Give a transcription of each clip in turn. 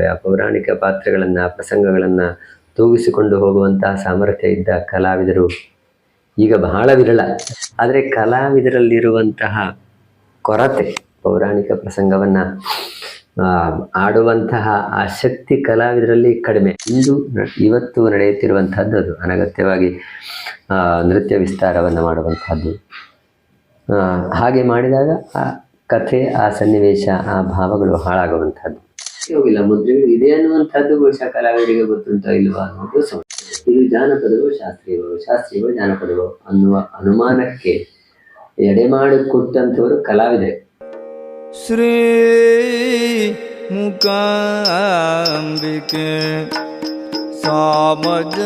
ಆ ಪೌರಾಣಿಕ ಪಾತ್ರಗಳನ್ನು ಪ್ರಸಂಗಗಳನ್ನು ತೂಗಿಸಿಕೊಂಡು ಹೋಗುವಂತಹ ಸಾಮರ್ಥ್ಯ ಇದ್ದ ಕಲಾವಿದರು ಈಗ ಬಹಳ ವಿರಳ. ಆದರೆ ಕಲಾವಿದರಲ್ಲಿರುವಂತಹ ಕೊರತೆ, ಪೌರಾಣಿಕ ಪ್ರಸಂಗವನ್ನು ಆಡುವಂತಹ ಆ ಶಕ್ತಿ ಕಲಾವಿದರಲ್ಲಿ ಕಡಿಮೆ. ಇವತ್ತು ನಡೆಯುತ್ತಿರುವಂತಹದ್ದು ಅದು ಅನಗತ್ಯವಾಗಿ ನೃತ್ಯ ವಿಸ್ತಾರವನ್ನು ಮಾಡುವಂತಹದ್ದು. ಹಾಗೆ ಮಾಡಿದಾಗ ಆ ಕಥೆ, ಆ ಸನ್ನಿವೇಶ, ಆ ಭಾವಗಳು ಹಾಳಾಗುವಂತಹದ್ದು. ಹೋಗಿಲ್ಲ ಮುದ್ರೆಗಳು ಇದೆ ಅನ್ನುವಂಥದ್ದು ಬಹುಶಃ ಕಲಾವಿದರಿಗೆ ಗೊತ್ತುಂಟೋ ಇಲ್ವಾ ಅನ್ನೋದು ಸಮಸ್ಯೆ. ಇದು ಜಾನಪದವೋ ಶಾಸ್ತ್ರೀಯವೋ ಜಾನಪದವೋ ಅನ್ನುವ ಅನುಮಾನಕ್ಕೆ ಎಡೆಮಾಡಿಕೊಟ್ಟಂಥವರು ಕಲಾವಿದರೆ. ಶ್ರೀ ಮೂಕಾಂಬಿಕೆ ಸಾಮಜ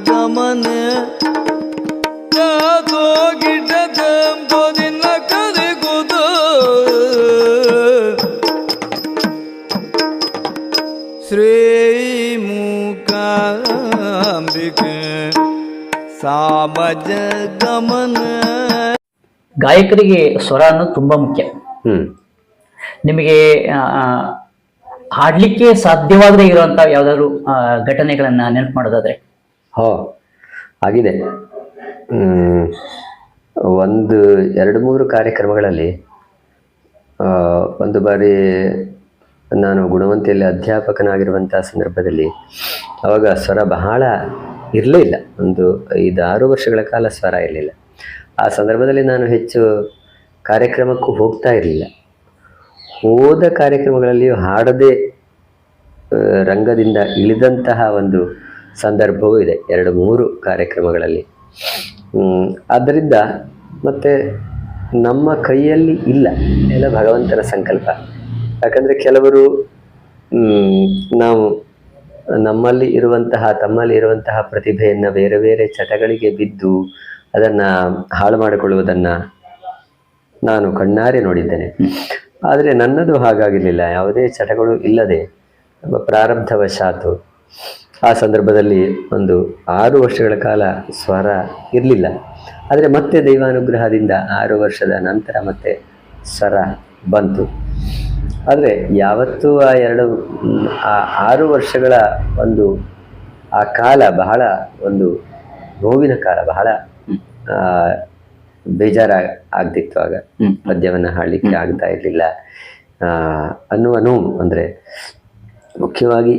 ಗಮನ ಶ್ರೀ ಮೂಕಾಂಬಿಕೆ ಸಾಮಜ ಗಮನ. ಗಾಯಕರಿಗೆ ಸ್ವರ ಅನ್ನೋದು ತುಂಬಾ ಮುಖ್ಯ. ನಿಮಗೆ ಹಾಡ್ಲಿಕ್ಕೆ ಸಾಧ್ಯವಾಗದೇ ಇರುವಂತ ಯಾವ್ದಾದ್ರು ಘಟನೆಗಳನ್ನ ನೆನಪು ಮಾಡೋದಾದ್ರೆ? ಆಗಿದೆ. 2-3 ಕಾರ್ಯಕ್ರಮಗಳಲ್ಲಿ ಒಂದು ಬಾರಿ ನಾನು ಗುಣವಂತಿಯಲ್ಲಿ ಅಧ್ಯಾಪಕನಾಗಿರುವಂತಹ ಸಂದರ್ಭದಲ್ಲಿ ಅವಾಗ ಸ್ವರ ಬಹಳ ಇರಲೇ ಇಲ್ಲ. 5-6 ವರ್ಷಗಳ ಕಾಲ ಸ್ವರ ಇರಲಿಲ್ಲ. ಆ ಸಂದರ್ಭದಲ್ಲಿ ನಾನು ಹೆಚ್ಚು ಕಾರ್ಯಕ್ರಮಕ್ಕೂ ಹೋಗ್ತಾ ಇರಲಿಲ್ಲ. ಹೋದ ಕಾರ್ಯಕ್ರಮಗಳಲ್ಲಿಯೂ ಹಾಡದೆ ರಂಗದಿಂದ ಇಳಿದಂತಹ ಒಂದು ಸಂದರ್ಭವೂ ಇದೆ 2-3 ಕಾರ್ಯಕ್ರಮಗಳಲ್ಲಿ. ಆದ್ದರಿಂದ ಮತ್ತೆ ನಮ್ಮ ಕೈಯಲ್ಲಿ ಇಲ್ಲ, ಎಲ್ಲ ಭಗವಂತನ ಸಂಕಲ್ಪ. ಯಾಕಂದರೆ ಕೆಲವರು ನಾವು ತಮ್ಮಲ್ಲಿ ಇರುವಂತಹ ಪ್ರತಿಭೆಯನ್ನು ಬೇರೆ ಬೇರೆ ಚಟಗಳಿಗೆ ಬಿದ್ದು ಅದನ್ನು ಹಾಳು ಮಾಡಿಕೊಳ್ಳುವುದನ್ನು ನಾನು ಕಣ್ಣಾರೆ ನೋಡಿದ್ದೇನೆ. ಆದರೆ ನನ್ನದು ಹಾಗಾಗಿರಲಿಲ್ಲ. ಯಾವುದೇ ಚಟಗಳು ಇಲ್ಲದೆ ಪ್ರಾರಬ್ಧವಶಾತು ಆ ಸಂದರ್ಭದಲ್ಲಿ 6 ವರ್ಷಗಳ ಕಾಲ ಸ್ವರ ಇರಲಿಲ್ಲ. ಆದರೆ ಮತ್ತೆ ದೈವಾನುಗ್ರಹದಿಂದ 6 ವರ್ಷದ ನಂತರ ಮತ್ತೆ ಸ್ವರ ಬಂತು. ಆದರೆ ಯಾವತ್ತೂ ಆ 6 ವರ್ಷಗಳ ಆ ಕಾಲ ಬಹಳ ನೋವಿನ ಕಾಲ, ಬಹಳ ಬೇಜಾರಾಗ್ತಿತ್ತು. ಆಗ ಪದ್ಯವನ್ನು ಹಾಡಲಿಕ್ಕೆ ಆಗ್ತಾ ಇರಲಿಲ್ಲ ಅನ್ನುವ ನೋವು. ಅಂದರೆ ಮುಖ್ಯವಾಗಿ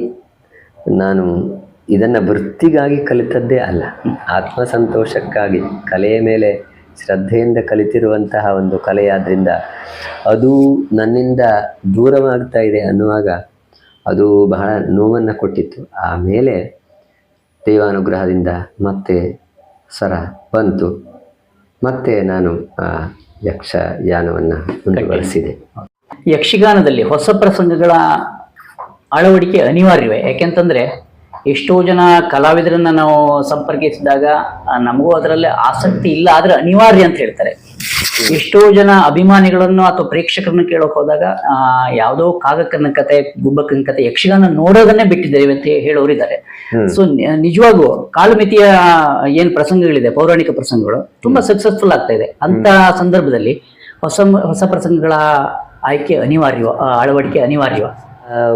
ನಾನು ಇದನ್ನು ವೃತ್ತಿಗಾಗಿ ಕಲಿತದ್ದೇ ಅಲ್ಲ, ಆತ್ಮಸಂತೋಷಕ್ಕಾಗಿ ಕಲೆಯ ಮೇಲೆ ಶ್ರದ್ಧೆಯಿಂದ ಕಲಿತಿರುವಂತಹ ಒಂದು ಕಲೆಯಾದ್ರಿಂದ ಅದು ನನ್ನಿಂದ ದೂರವಾಗ್ತಾ ಇದೆ ಅನ್ನುವಾಗ ಅದು ಬಹಳ ನೋವನ್ನು ಕೊಟ್ಟಿತ್ತು. ಆಮೇಲೆ ದೈವಾನುಗ್ರಹದಿಂದ ಮತ್ತೆ ಸ್ವರ ಬಂತು. ಮತ್ತೆ ನಾನು ಯಕ್ಷಗಾನವನ್ನು ಮುಂದುವರೆಸಿದೆ. ಯಕ್ಷಗಾನದಲ್ಲಿ ಹೊಸ ಪ್ರಸಂಗಗಳ ಅಳವಡಿಕೆ ಅನಿವಾರ್ಯವೇ? ಯಾಕೆಂತಂದ್ರೆ ಎಷ್ಟೋ ಜನ ಕಲಾವಿದರನ್ನ ನಾವು ಸಂಪರ್ಕಿಸಿದಾಗ ನಮಗೂ ಅದರಲ್ಲಿ ಆಸಕ್ತಿ ಇಲ್ಲ, ಆದ್ರೆ ಅನಿವಾರ್ಯ ಅಂತ ಹೇಳ್ತಾರೆ. ಎಷ್ಟೋ ಜನ ಅಭಿಮಾನಿಗಳನ್ನು ಅಥವಾ ಪ್ರೇಕ್ಷಕರನ್ನು ಕೇಳೋಕೆ ಹೋದಾಗ ಯಾವುದೋ ಕಾಗಕ್ಕನ ಕತೆ, ಗುಬ್ಬಕ್ಕನ ಕತೆ, ಯಕ್ಷಗಾನ ನೋಡೋದನ್ನೇ ಬಿಟ್ಟಿದ್ದೇವೆ ಅಂತ ಹೇಳೋರಿದ್ದಾರೆ. ಸೊ ನಿಜವಾಗೂ ಕಾಲಮಿತಿಯ ಏನ್ ಪ್ರಸಂಗಗಳಿದೆ, ಪೌರಾಣಿಕ ಪ್ರಸಂಗಗಳು ತುಂಬಾ ಸಕ್ಸಸ್ಫುಲ್ ಆಗ್ತಾ ಇದೆ. ಅಂತ ಸಂದರ್ಭದಲ್ಲಿ ಹೊಸ ಪ್ರಸಂಗಗಳ ಆಯ್ಕೆ ಅನಿವಾರ್ಯ, ಅಳವಡಿಕೆ ಅನಿವಾರ್ಯ.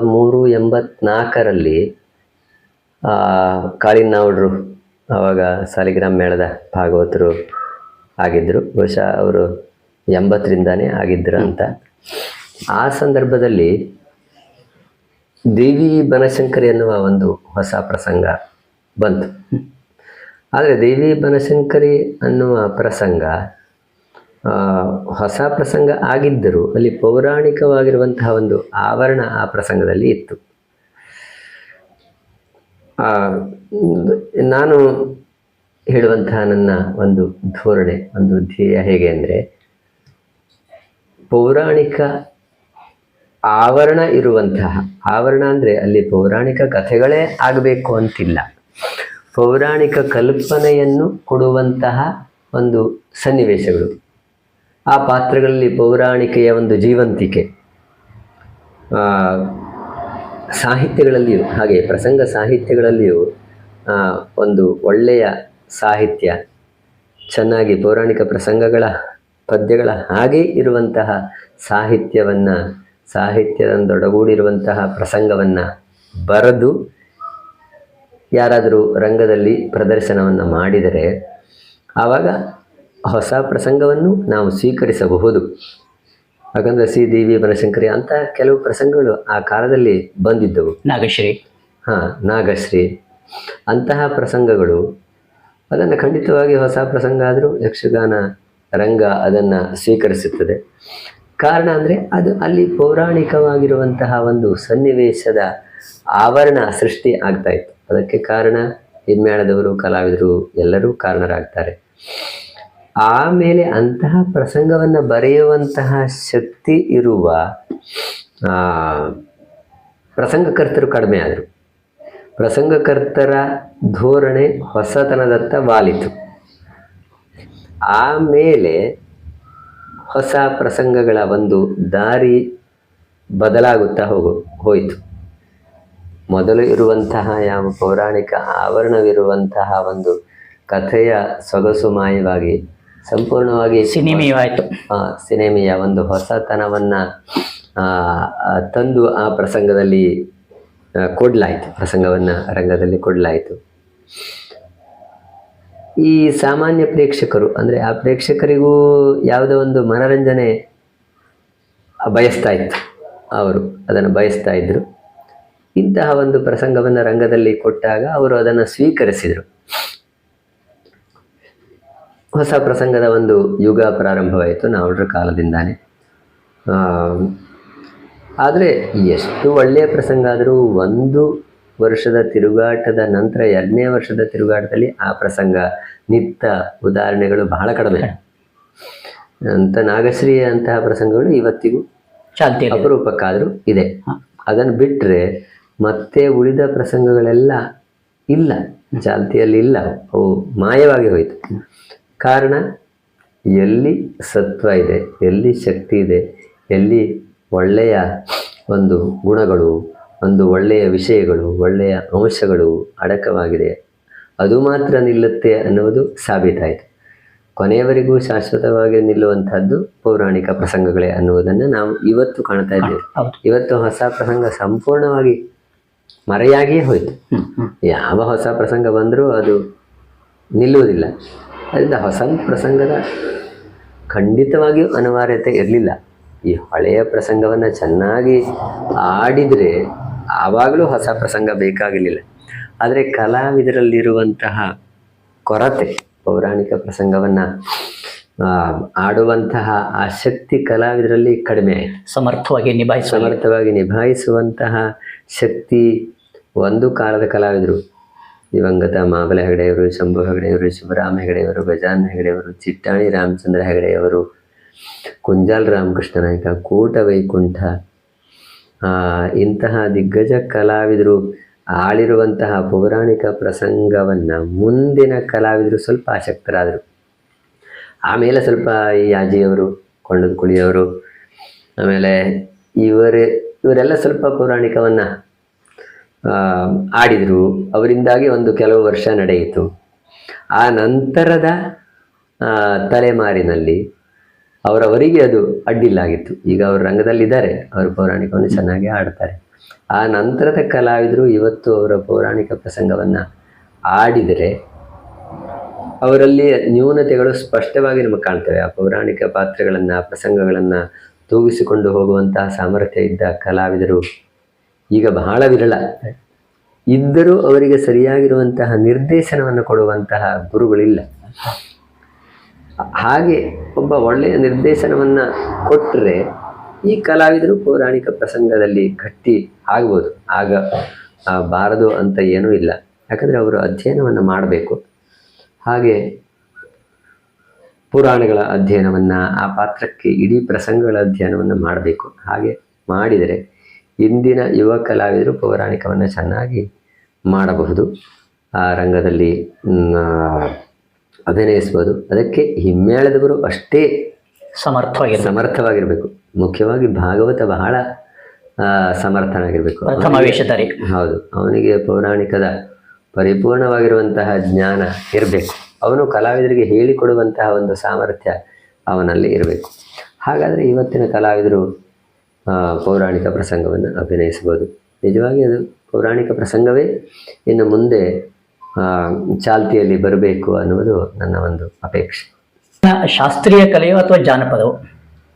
384ರಲ್ಲಿ ಕಾಳಿನಾವುಡ್ರು ಆವಾಗ ಸಾಲಿಗ್ರಾಮ ಮೇಳದ ಭಾಗವತರು ಆಗಿದ್ದರು. ಬಹುಶಃ ಅವರು 80ರಿಂದಾನೇ ಆಗಿದ್ದರು ಅಂತ. ಆ ಸಂದರ್ಭದಲ್ಲಿ ದೇವಿ ಬನಶಂಕರಿ ಅನ್ನುವ ಒಂದು ಹೊಸ ಪ್ರಸಂಗ ಬಂತು. ಆದರೆ ದೇವಿ ಬನಶಂಕರಿ ಅನ್ನುವ ಪ್ರಸಂಗ ಹೊಸ ಪ್ರಸಂಗ ಆಗಿದ್ದರೂ ಅಲ್ಲಿ ಪೌರಾಣಿಕವಾಗಿರುವಂತಹ ಒಂದು ಆವರಣ ಆ ಪ್ರಸಂಗದಲ್ಲಿ ಇತ್ತು. ನಾನು ಹೇಳುವಂತಹ ನನ್ನ ಒಂದು ಧೋರಣೆ, ಒಂದು ಧ್ಯೇಯ ಹೇಗೆ ಅಂದರೆ, ಪೌರಾಣಿಕ ಆವರಣ ಇರುವಂತಹ, ಆವರಣ ಅಂದರೆ ಅಲ್ಲಿ ಪೌರಾಣಿಕ ಕಥೆಗಳೇ ಆಗಬೇಕು ಅಂತಿಲ್ಲ, ಪೌರಾಣಿಕ ಕಲ್ಪನೆಯನ್ನು ಕೊಡುವಂತಹ ಒಂದು ಸನ್ನಿವೇಶಗಳು, ಆ ಪಾತ್ರಗಳಲ್ಲಿ ಪೌರಾಣಿಕೆಯ ಒಂದು ಜೀವಂತಿಕೆ. ಸಾಹಿತ್ಯಗಳಲ್ಲಿಯೂ ಹಾಗೆ, ಪ್ರಸಂಗ ಸಾಹಿತ್ಯಗಳಲ್ಲಿಯೂ ಒಂದು ಒಳ್ಳೆಯ ಸಾಹಿತ್ಯ, ಚೆನ್ನಾಗಿ ಪೌರಾಣಿಕ ಪ್ರಸಂಗಗಳ ಪದ್ಯಗಳ ಹಾಗೆ ಇರುವಂತಹ ಸಾಹಿತ್ಯದೊಡಗೂಡಿರುವಂತಹ ಪ್ರಸಂಗವನ್ನು ಬರೆದು ಯಾರಾದರೂ ರಂಗದಲ್ಲಿ ಪ್ರದರ್ಶನವನ್ನು ಮಾಡಿದರೆ ಆವಾಗ ಹೊಸ ಪ್ರಸಂಗವನ್ನು ನಾವು ಸ್ವೀಕರಿಸಬಹುದು. ಯಾಕಂದರೆ ಸಿ ದಿ ವಿ ಬನಶಂಕರಿ ಅಂತ ಕೆಲವು ಪ್ರಸಂಗಗಳು ಆ ಕಾಲದಲ್ಲಿ ಬಂದಿದ್ದವು. ನಾಗಶ್ರೀ, ನಾಗಶ್ರೀ ಅಂತಹ ಪ್ರಸಂಗಗಳು ಅದನ್ನು ಖಂಡಿತವಾಗಿ ಹೊಸ ಪ್ರಸಂಗ ಆದರೂ ಯಕ್ಷಗಾನ ರಂಗ ಅದನ್ನು ಸ್ವೀಕರಿಸುತ್ತದೆ. ಕಾರಣ ಅಂದರೆ ಅದು ಅಲ್ಲಿ ಪೌರಾಣಿಕವಾಗಿರುವಂತಹ ಒಂದು ಸನ್ನಿವೇಶದ ಆವರಣ ಸೃಷ್ಟಿ ಆಗ್ತಾ ಇತ್ತು. ಅದಕ್ಕೆ ಕಾರಣ ಹಿಮ್ಮೇಳದವರು, ಕಲಾವಿದರು ಎಲ್ಲರೂ ಕಾರಣರಾಗ್ತಾರೆ. ಆಮೇಲೆ ಅಂತಹ ಪ್ರಸಂಗವನ್ನು ಬರೆಯುವಂತಹ ಶಕ್ತಿ ಇರುವ ಪ್ರಸಂಗಕರ್ತರು ಕಡಿಮೆ ಆದರು. ಪ್ರಸಂಗಕರ್ತರ ಧೋರಣೆ ಹೊಸತನದತ್ತ ವಾಲಿತು. ಆಮೇಲೆ ಹೊಸ ಪ್ರಸಂಗಗಳ ಒಂದು ದಾರಿ ಬದಲಾಗುತ್ತಾ ಹೋಯಿತು. ಮೊದಲು ಇರುವಂತಹ ಯಾವ ಪೌರಾಣಿಕ ಆವರಣವಿರುವಂತಹ ಒಂದು ಕಥೆಯ ಸೊಗಸು ಮಾಯವಾಗಿ ಸಂಪೂರ್ಣವಾಗಿ ಸಿನಿಮೀಯವಾಯಿತು. ಸಿನಿಮೆಯ ಒಂದು ಹೊಸತನವನ್ನು ತಂದು ಆ ಪ್ರಸಂಗದಲ್ಲಿ ಕೊಡಲಾಯಿತು, ಪ್ರಸಂಗವನ್ನು ರಂಗದಲ್ಲಿ ಕೊಡಲಾಯಿತು. ಈ ಸಾಮಾನ್ಯ ಪ್ರೇಕ್ಷಕರು ಅಂದರೆ ಆ ಪ್ರೇಕ್ಷಕರಿಗೂ ಯಾವುದೋ ಒಂದು ಮನರಂಜನೆ ಬಯಸ್ತಾ ಇತ್ತು, ಅವರು ಅದನ್ನು ಬಯಸ್ತಾ ಇದ್ದರು. ಇಂತಹ ಒಂದು ಪ್ರಸಂಗವನ್ನು ರಂಗದಲ್ಲಿ ಕೊಟ್ಟಾಗ ಅವರು ಅದನ್ನು ಸ್ವೀಕರಿಸಿದರು. ಹೊಸ ಪ್ರಸಂಗದ ಒಂದು ಯುಗ ಪ್ರಾರಂಭವಾಯಿತು ನಾವುಡ್ರ ಕಾಲದಿಂದಾನೇ. ಆದರೆ ಎಷ್ಟು ಒಳ್ಳೆಯ ಪ್ರಸಂಗ ಆದರೂ 1 ವರ್ಷದ ತಿರುಗಾಟದ ನಂತರ 2ನೇ ವರ್ಷದ ತಿರುಗಾಟದಲ್ಲಿ ಆ ಪ್ರಸಂಗ ನಿತ್ತ ಉದಾಹರಣೆಗಳು ಬಹಳ ಕಡಿಮೆ. ಅಂತ ನಾಗಶ್ರೀ ಅಂತಹ ಪ್ರಸಂಗಗಳು ಇವತ್ತಿಗೂ ಚಾಲ್ತಿ ಅಪರೂಪಕ್ಕಾದರೂ ಇದೆ. ಅದನ್ನು ಬಿಟ್ಟರೆ ಮತ್ತೆ ಉಳಿದ ಪ್ರಸಂಗಗಳೆಲ್ಲ ಇಲ್ಲ, ಚಾಲ್ತಿಯಲ್ಲಿ ಇಲ್ಲ, ಅವು ಮಾಯವಾಗಿ ಹೋಯಿತು. ಕಾರಣ ಎಲ್ಲಿ ಸತ್ವ ಇದೆ, ಎಲ್ಲಿ ಶಕ್ತಿ ಇದೆ, ಎಲ್ಲಿ ಒಳ್ಳೆಯ ಒಂದು ಗುಣಗಳು, ಒಂದು ಒಳ್ಳೆಯ ವಿಷಯಗಳು, ಒಳ್ಳೆಯ ಅಂಶಗಳು ಅಡಕವಾಗಿದೆ, ಅದು ಮಾತ್ರ ನಿಲ್ಲುತ್ತೆ ಅನ್ನುವುದು ಸಾಬೀತಾಯಿತು. ಕೊನೆಯವರೆಗೂ ಶಾಶ್ವತವಾಗಿ ನಿಲ್ಲುವಂಥದ್ದು ಪೌರಾಣಿಕ ಪ್ರಸಂಗಗಳೇ ಅನ್ನುವುದನ್ನು ನಾವು ಇವತ್ತು ಕಾಣ್ತಾ ಇದ್ದೇವೆ. ಇವತ್ತು ಹೊಸ ಪ್ರಸಂಗ ಸಂಪೂರ್ಣವಾಗಿ ಮರೆಯಾಗಿಯೇ ಹೋಯಿತು. ಯಾವ ಹೊಸ ಪ್ರಸಂಗ ಬಂದರೂ ಅದು ನಿಲ್ಲುವುದಿಲ್ಲ. ಅದರಿಂದ ಹೊಸ ಪ್ರಸಂಗದ ಖಂಡಿತವಾಗಿಯೂ ಅನಿವಾರ್ಯತೆ ಇರಲಿಲ್ಲ. ಈ ಹಳೆಯ ಪ್ರಸಂಗವನ್ನು ಚೆನ್ನಾಗಿ ಆಡಿದರೆ ಆವಾಗಲೂ ಹೊಸ ಪ್ರಸಂಗ ಬೇಕಾಗಿರಲಿಲ್ಲ. ಆದರೆ ಕಲಾವಿದರಲ್ಲಿರುವಂತಹ ಕೊರತೆ, ಪೌರಾಣಿಕ ಪ್ರಸಂಗವನ್ನು ಆಡುವಂತಹ ಆ ಶಕ್ತಿ ಕಲಾವಿದರಲ್ಲಿ ಕಡಿಮೆ ಆಯಿತು. ಸಮರ್ಥವಾಗಿ ನಿಭಾಯಿಸುವಂತಹ ಶಕ್ತಿ ಒಂದು ಕಾಲದ ಕಲಾವಿದರು ದಿವಂಗತ ಮಾಬಲ ಹೆಗಡೆಯವರು, ಶಂಭು ಹೆಗಡೆಯವರು, ಶಿವರಾಮ ಹೆಗಡೆಯವರು, ಗಜಾನನ ಹೆಗಡೆಯವರು, ಚಿಟ್ಟಾಣಿ ರಾಮಚಂದ್ರ ಹೆಗಡೆಯವರು, ಕುಂಜಾಲ್ ರಾಮಕೃಷ್ಣ ನಾಯಕ, ಕೂಟ ವೈಕುಂಠ, ಇಂತಹ ದಿಗ್ಗಜ ಕಲಾವಿದರು ಆಳಿರುವಂತಹ ಪೌರಾಣಿಕ ಪ್ರಸಂಗವನ್ನು ಮುಂದಿನ ಕಲಾವಿದರು ಸ್ವಲ್ಪ ಆಸಕ್ತರಾದರು. ಆಮೇಲೆ ಸ್ವಲ್ಪ ಈ ಯಾಜಿಯವರು, ಕೊಂಡದ ಕುಳಿಯವರು, ಆಮೇಲೆ ಇವರೆಲ್ಲ ಸ್ವಲ್ಪ ಪೌರಾಣಿಕವನ್ನು ಆಡಿದರು. ಅವರಿಂದಾಗಿ ಒಂದು ಕೆಲವು ವರ್ಷ ನಡೆಯಿತು. ಆ ನಂತರದ ತಲೆಮಾರಿನಲ್ಲಿ ಅವರವರಿಗೆ ಅದು ಅಡ್ಡಿಲ್ಲಾಗಿತ್ತು. ಈಗ ಅವರು ರಂಗದಲ್ಲಿದ್ದಾರೆ, ಅವರು ಪೌರಾಣಿಕವನ್ನು ಚೆನ್ನಾಗಿ ಆಡ್ತಾರೆ. ಆ ನಂತರದ ಕಲಾವಿದರು ಇವತ್ತು ಅವರ ಪೌರಾಣಿಕ ಪ್ರಸಂಗವನ್ನು ಆಡಿದರೆ ಅವರಲ್ಲಿ ನ್ಯೂನತೆಗಳು ಸ್ಪಷ್ಟವಾಗಿ ನಮಗೆ ಕಾಣ್ತವೆ. ಆ ಪೌರಾಣಿಕ ಪಾತ್ರಗಳನ್ನು, ಪ್ರಸಂಗಗಳನ್ನು ತೂಗಿಸಿಕೊಂಡು ಹೋಗುವಂತಹ ಸಾಮರ್ಥ್ಯ ಇದ್ದ ಕಲಾವಿದರು ಈಗ ಬಹಳ ವಿರಳ. ಇದ್ದರೂ ಅವರಿಗೆ ಸರಿಯಾಗಿರುವಂತಹ ನಿರ್ದೇಶನವನ್ನು ಕೊಡುವಂತಹ ಗುರುಗಳಿಲ್ಲ. ಹಾಗೆ ಒಬ್ಬ ಒಳ್ಳೆಯ ನಿರ್ದೇಶನವನ್ನು ಕೊಟ್ಟರೆ ಈ ಕಲಾವಿದರು ಪೌರಾಣಿಕ ಪ್ರಸಂಗದಲ್ಲಿ ಗಟ್ಟಿ ಆಗ್ಬೋದು. ಆಗ ಬಾರದು ಅಂತ ಏನೂ ಇಲ್ಲ. ಯಾಕಂದರೆ ಅವರು ಅಧ್ಯಯನವನ್ನು ಮಾಡಬೇಕು. ಹಾಗೆ ಪುರಾಣಗಳ ಅಧ್ಯಯನವನ್ನು, ಆ ಪಾತ್ರಕ್ಕೆ ಇಡೀ ಪ್ರಸಂಗಗಳ ಅಧ್ಯಯನವನ್ನು ಮಾಡಬೇಕು. ಹಾಗೆ ಮಾಡಿದರೆ ಇಂದಿನ ಯುವ ಕಲಾವಿದರು ಪೌರಾಣಿಕವನ್ನು ಚೆನ್ನಾಗಿ ಮಾಡಬಹುದು, ಆ ರಂಗದಲ್ಲಿ ಅಭಿನಯಿಸ್ಬೋದು. ಅದಕ್ಕೆ ಹಿಮ್ಮೇಳದವರು ಅಷ್ಟೇ ಸಮರ್ಥವಾಗಿರಬೇಕು. ಮುಖ್ಯವಾಗಿ ಭಾಗವತ ಬಹಳ ಸಮರ್ಥನಾಗಿರಬೇಕು. ಹೌದು, ಅವನಿಗೆ ಪೌರಾಣಿಕದ ಪರಿಪೂರ್ಣವಾಗಿರುವಂತಹ ಜ್ಞಾನ ಇರಬೇಕು. ಅವನು ಕಲಾವಿದರಿಗೆ ಹೇಳಿಕೊಡುವಂತಹ ಒಂದು ಸಾಮರ್ಥ್ಯ ಅವನಲ್ಲಿ ಇರಬೇಕು. ಹಾಗಾದರೆ ಇವತ್ತಿನ ಕಲಾವಿದರು ಪೌರಾಣಿಕ ಪ್ರಸಂಗವನ್ನು ಅಭಿನಯಿಸ್ಬೋದು. ನಿಜವಾಗಿ ಅದು ಪೌರಾಣಿಕ ಪ್ರಸಂಗವೇ ಇನ್ನು ಮುಂದೆ ಚಾಲ್ತಿಯಲ್ಲಿ ಬರಬೇಕು ಅನ್ನುವುದು ನನ್ನ ಒಂದು ಅಪೇಕ್ಷೆ. ಶಾಸ್ತ್ರೀಯ ಕಲೆಯೋ ಅಥವಾ ಜಾನಪದವೋ?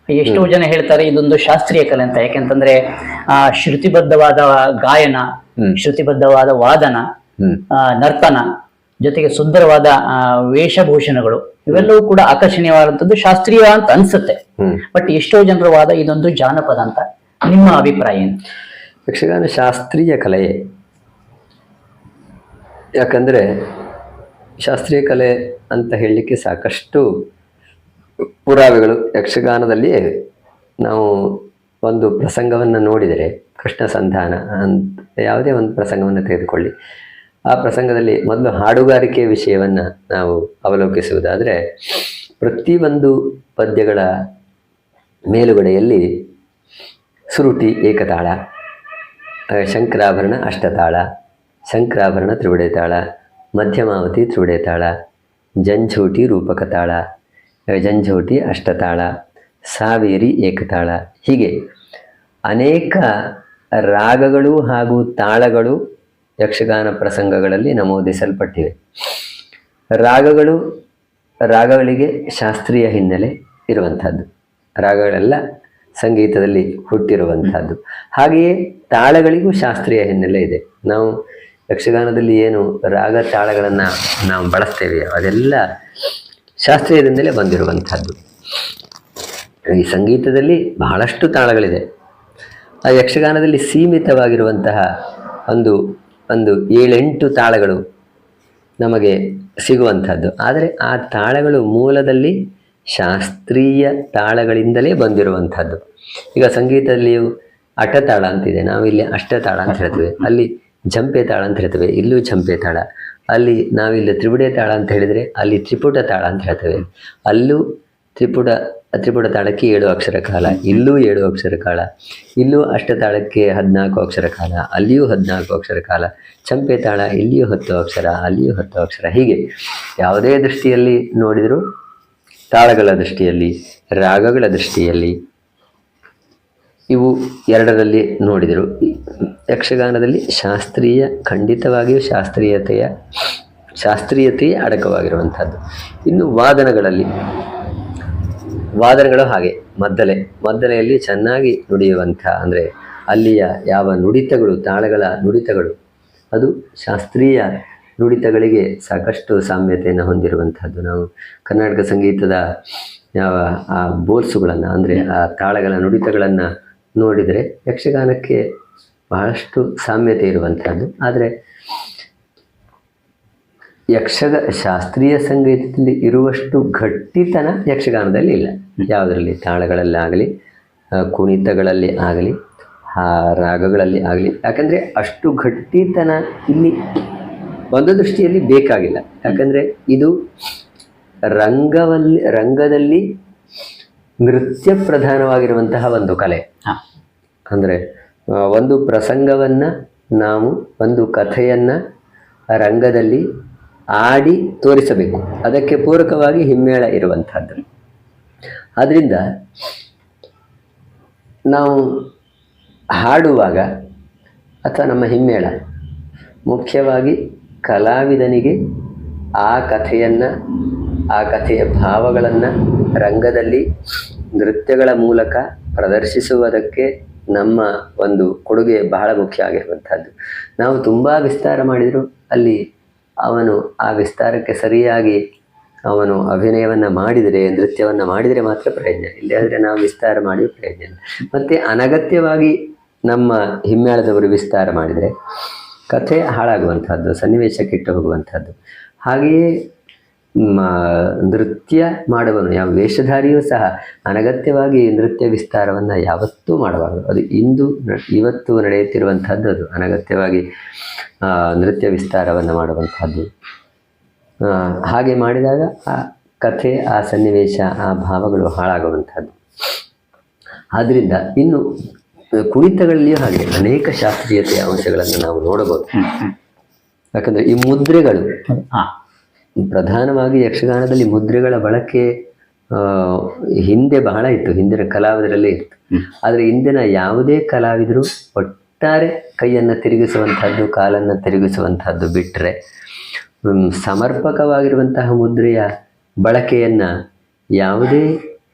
ಎಷ್ಟೋ ಜನ ಹೇಳ್ತಾರೆ ಇದೊಂದು ಶಾಸ್ತ್ರೀಯ ಕಲೆ ಅಂತ. ಯಾಕೆಂತಂದ್ರೆ ಶ್ರುತಿಬದ್ಧವಾದ ಗಾಯನ, ಶ್ರುತಿಬದ್ಧವಾದ ವಾದನ, ನರ್ತನ, ಜೊತೆಗೆ ಸುಂದರವಾದ ವೇಷಭೂಷಣಗಳು ಇವೆಲ್ಲವೂ ಕೂಡ ಆಕರ್ಷಣೀಯವಾದಂಥದ್ದು ಶಾಸ್ತ್ರೀಯ ಅಂತ ಅನ್ಸುತ್ತೆ. ಬಟ್ ಎಷ್ಟೋ ಜನರ ವಾದ ಇದೊಂದು ಜಾನಪದ ಅಂತ. ನಿಮ್ಮ ಅಭಿಪ್ರಾಯ ಏನು? ಯಕ್ಷಗಾನ ಶಾಸ್ತ್ರೀಯ ಕಲೆಯೇ. ಯಾಕಂದರೆ ಶಾಸ್ತ್ರೀಯ ಕಲೆ ಅಂತ ಹೇಳಲಿಕ್ಕೆ ಸಾಕಷ್ಟು ಪುರಾವೆಗಳು ಯಕ್ಷಗಾನದಲ್ಲಿಯೇ ಇವೆ. ನಾವು ಒಂದು ಪ್ರಸಂಗವನ್ನು ನೋಡಿದರೆ, ಕೃಷ್ಣ ಸಂಧಾನ ಅಂತ ಯಾವುದೇ ಒಂದು ಪ್ರಸಂಗವನ್ನು ತೆಗೆದುಕೊಳ್ಳಿ, ಆ ಪ್ರಸಂಗದಲ್ಲಿ ಮೊದಲು ಹಾಡುಗಾರಿಕೆಯ ವಿಷಯವನ್ನು ನಾವು ಅವಲೋಕಿಸುವುದಾದರೆ, ಪ್ರತಿಯೊಂದು ಪದ್ಯಗಳ ಮೇಲುಗಡೆಯಲ್ಲಿ ಸುರುಟಿ ಏಕತಾಳ, ಶಂಕರಾಭರಣ ಅಷ್ಟತಾಳ, ಶಂಕರಾಭರಣ ತ್ರಿವುಡೆ ತಾಳ, ಮಧ್ಯಮಾವತಿ ತ್ರಿವುಡೆ ತಾಳ, ಜಂಝೋಟಿ ರೂಪಕ ತಾಳ, ಜಂಝೋಟಿ ಅಷ್ಟತಾಳ, ಸಾವೇರಿ ಏಕತಾಳ, ಹೀಗೆ ಅನೇಕ ರಾಗಗಳು ಹಾಗೂ ತಾಳಗಳು ಯಕ್ಷಗಾನ ಪ್ರಸಂಗಗಳಲ್ಲಿ ನಮೂದಿಸಲ್ಪಟ್ಟಿವೆ. ರಾಗಗಳಿಗೆ ಶಾಸ್ತ್ರೀಯ ಹಿನ್ನೆಲೆ ಇರುವಂಥದ್ದು, ರಾಗಗಳೆಲ್ಲ ಸಂಗೀತದಲ್ಲಿ ಹುಟ್ಟಿರುವಂಥದ್ದು. ಹಾಗೆಯೇ ತಾಳಗಳಿಗೂ ಶಾಸ್ತ್ರೀಯ ಹಿನ್ನೆಲೆ ಇದೆ. ನಾವು ಯಕ್ಷಗಾನದಲ್ಲಿ ಏನು ರಾಗ ತಾಳಗಳನ್ನು ನಾವು ಬಳಸ್ತೇವೆ ಅದೆಲ್ಲ ಶಾಸ್ತ್ರೀಯದಿಂದಲೇ ಬಂದಿರುವಂಥದ್ದು. ಈ ಸಂಗೀತದಲ್ಲಿ ಬಹಳಷ್ಟು ತಾಳಗಳಿದೆ. ಆ ಯಕ್ಷಗಾನದಲ್ಲಿ ಸೀಮಿತವಾಗಿರುವಂತಹ ಒಂದು 7-8 ತಾಳಗಳು ನಮಗೆ ಸಿಗುವಂಥದ್ದು. ಆದರೆ ಆ ತಾಳಗಳು ಮೂಲದಲ್ಲಿ ಶಾಸ್ತ್ರೀಯ ತಾಳಗಳಿಂದಲೇ ಬಂದಿರುವಂಥದ್ದು. ಈಗ ಸಂಗೀತದಲ್ಲಿಯೂ ಅಟತಾಳ ಅಂತಿದೆ, ನಾವಿಲ್ಲಿ ಅಷ್ಟತಾಳ ಅಂತ ಹೇಳ್ತೇವೆ, ಅಲ್ಲಿ ಝಂಪೆ ತಾಳ ಅಂತ ಹೇಳ್ತೇವೆ, ಇಲ್ಲೂ ಝಂಪೆ ತಾಳ. ಅಲ್ಲಿ ನಾವಿಲ್ಲಿ ತ್ರಿಪುಡೆ ತಾಳ ಅಂತ ಹೇಳಿದರೆ ಅಲ್ಲಿ ತ್ರಿಪುಟ ತಾಳ ಅಂತ ಹೇಳ್ತೇವೆ. ಅಲ್ಲೂ ತ್ರಿಪುಟ ತಾಳಕ್ಕೆ 7 ಅಕ್ಷರ ಕಾಲ, ಇಲ್ಲೂ 7 ಅಕ್ಷರ ಕಾಲ, ಇಲ್ಲೂ ಅಷ್ಟತಾಳಕ್ಕೆ 14 ಅಕ್ಷರ ಕಾಲ, ಅಲ್ಲಿಯೂ 14 ಅಕ್ಷರ ಕಾಲ, ಚಂಪೆ ತಾಳ ಇಲ್ಲಿಯೂ 10 ಅಕ್ಷರ, ಅಲ್ಲಿಯೂ 10 ಅಕ್ಷರ. ಹೀಗೆ ಯಾವುದೇ ದೃಷ್ಟಿಯಲ್ಲಿ ನೋಡಿದರೂ, ತಾಳಗಳ ದೃಷ್ಟಿಯಲ್ಲಿ, ರಾಗಗಳ ದೃಷ್ಟಿಯಲ್ಲಿ, ಇವು ಎರಡರಲ್ಲಿ ನೋಡಿದರು ಯಕ್ಷಗಾನದಲ್ಲಿ ಖಂಡಿತವಾಗಿಯೂ ಶಾಸ್ತ್ರೀಯತೆಯೇ ಅಡಕವಾಗಿರುವಂಥದ್ದು. ಇನ್ನು ವಾದನಗಳು ಹಾಗೆ ಮದ್ದಲೆಯಲ್ಲಿ ಚೆನ್ನಾಗಿ ನುಡಿಯುವಂಥ, ಅಂದರೆ ಅಲ್ಲಿಯ ಯಾವ ನುಡಿತಗಳು, ತಾಳಗಳ ನುಡಿತಗಳು, ಅದು ಶಾಸ್ತ್ರೀಯ ನುಡಿತಗಳಿಗೆ ಸಾಕಷ್ಟು ಸಾಮ್ಯತೆಯನ್ನು ಹೊಂದಿರುವಂಥದ್ದು. ನಾವು ಕರ್ನಾಟಕ ಸಂಗೀತದ ಆ ಬೋಲ್ಸುಗಳನ್ನು, ಅಂದರೆ ಆ ತಾಳಗಳ ನುಡಿತಗಳನ್ನು ನೋಡಿದರೆ ಯಕ್ಷಗಾನಕ್ಕೆ ಬಹಳಷ್ಟು ಸಾಮ್ಯತೆ ಇರುವಂಥದ್ದು. ಆದರೆ ಶಾಸ್ತ್ರೀಯ ಸಂಗೀತದಲ್ಲಿ ಇರುವಷ್ಟು ಗಟ್ಟಿತನ ಯಕ್ಷಗಾನದಲ್ಲಿ ಇಲ್ಲ. ಯಾವುದರಲ್ಲಿ, ತಾಳಗಳಲ್ಲಾಗಲಿ, ಕುಣಿತಗಳಲ್ಲಿ ಆಗಲಿ, ರಾಗಗಳಲ್ಲಿ ಆಗಲಿ. ಯಾಕಂದರೆ ಅಷ್ಟು ಗಟ್ಟಿತನ ಇಲ್ಲಿ ಒಂದು ದೃಷ್ಟಿಯಲ್ಲಿ ಬೇಕಾಗಿಲ್ಲ. ಯಾಕಂದರೆ ಇದು ರಂಗದಲ್ಲಿ ನೃತ್ಯ ಪ್ರಧಾನವಾಗಿರುವಂತಹ ಒಂದು ಕಲೆ. ಅಂದರೆ ಒಂದು ಪ್ರಸಂಗವನ್ನು ನಾವು, ಒಂದು ಕಥೆಯನ್ನು ರಂಗದಲ್ಲಿ ಆಡಿ ತೋರಿಸಬೇಕು, ಅದಕ್ಕೆ ಪೂರಕವಾಗಿ ಹಿಮ್ಮೇಳ ಇರುವಂಥದ್ದು. ಆದ್ದರಿಂದ ನಾವು ಹಾಡುವಾಗ ಅಥವಾ ನಮ್ಮ ಹಿಮ್ಮೇಳ ಮುಖ್ಯವಾಗಿ ಕಲಾವಿದನಿಗೆ ಆ ಕಥೆಯ ಭಾವಗಳನ್ನು ರಂಗದಲ್ಲಿ ನೃತ್ಯಗಳ ಮೂಲಕ ಪ್ರದರ್ಶಿಸುವುದಕ್ಕೆ ನಮ್ಮ ಒಂದು ಕೊಡುಗೆ ಬಹಳ ಮುಖ್ಯ ಆಗಿರುವಂಥದ್ದು. ನಾವು ತುಂಬ ವಿಸ್ತಾರ ಮಾಡಿದರೂ ಅಲ್ಲಿ ಅವನು ಆ ವಿಸ್ತಾರಕ್ಕೆ ಸರಿಯಾಗಿ ಅವನು ಅಭಿನಯವನ್ನು ಮಾಡಿದರೆ, ನೃತ್ಯವನ್ನು ಮಾಡಿದರೆ ಮಾತ್ರ ಪ್ರಯೋಜನ. ಇಲ್ಲದೇ ನಾವು ವಿಸ್ತಾರ ಮಾಡಿ ಪ್ರಯೋಜನ. ಮತ್ತು ಅನಗತ್ಯವಾಗಿ ನಮ್ಮ ಹಿಮ್ಮೇಳದವರು ವಿಸ್ತಾರ ಮಾಡಿದರೆ ಕಥೆ ಹಾಳಾಗುವಂಥದ್ದು, ಸನ್ನಿವೇಶ ಕೆಟ್ಟು ಹೋಗುವಂಥದ್ದು. ಹಾಗೆಯೇ ನೃತ್ಯ ಮಾಡುವನು, ಯಾವ ವೇಷಧಾರಿಯೂ ಸಹ ಅನಗತ್ಯವಾಗಿ ನೃತ್ಯ ವಿಸ್ತಾರವನ್ನು ಯಾವತ್ತೂ ಮಾಡಬಾರದು. ಅದು ಇವತ್ತು ನಡೆಯುತ್ತಿರುವಂಥದ್ದು. ಅದು ಅನಗತ್ಯವಾಗಿ ನೃತ್ಯ ವಿಸ್ತಾರವನ್ನು ಮಾಡುವಂಥದ್ದು. ಹಾಗೆ ಮಾಡಿದಾಗ ಆ ಕಥೆ, ಆ ಸನ್ನಿವೇಶ, ಆ ಭಾವಗಳು ಹಾಳಾಗುವಂಥದ್ದು. ಆದ್ದರಿಂದ ಇನ್ನು ಕುಣಿತಗಳಲ್ಲಿಯೂ ಹಾಗೆ ಅನೇಕ ಶಾಸ್ತ್ರೀಯತೆಯ ಅಂಶಗಳನ್ನು ನಾವು ನೋಡಬಹುದು. ಯಾಕಂದರೆ ಈ ಮುದ್ರೆಗಳು ಪ್ರಧಾನವಾಗಿ ಯಕ್ಷಗಾನದಲ್ಲಿ ಮುದ್ರೆಗಳ ಬಳಕೆ ಹಿಂದೆ ಬಹಳ ಇತ್ತು, ಹಿಂದಿನ ಕಲಾವಿದರಲ್ಲೇ ಇತ್ತು. ಆದರೆ ಇಂದಿನ ಯಾವುದೇ ಕಲಾವಿದರು ಒಟ್ಟಾರೆ ಕೈಯನ್ನು ತಿರುಗಿಸುವಂಥದ್ದು, ಕಾಲನ್ನು ತಿರುಗಿಸುವಂಥದ್ದು ಬಿಟ್ಟರೆ ಸಮರ್ಪಕವಾಗಿರುವಂತಹ ಮುದ್ರೆಯ ಬಳಕೆಯನ್ನು ಯಾವುದೇ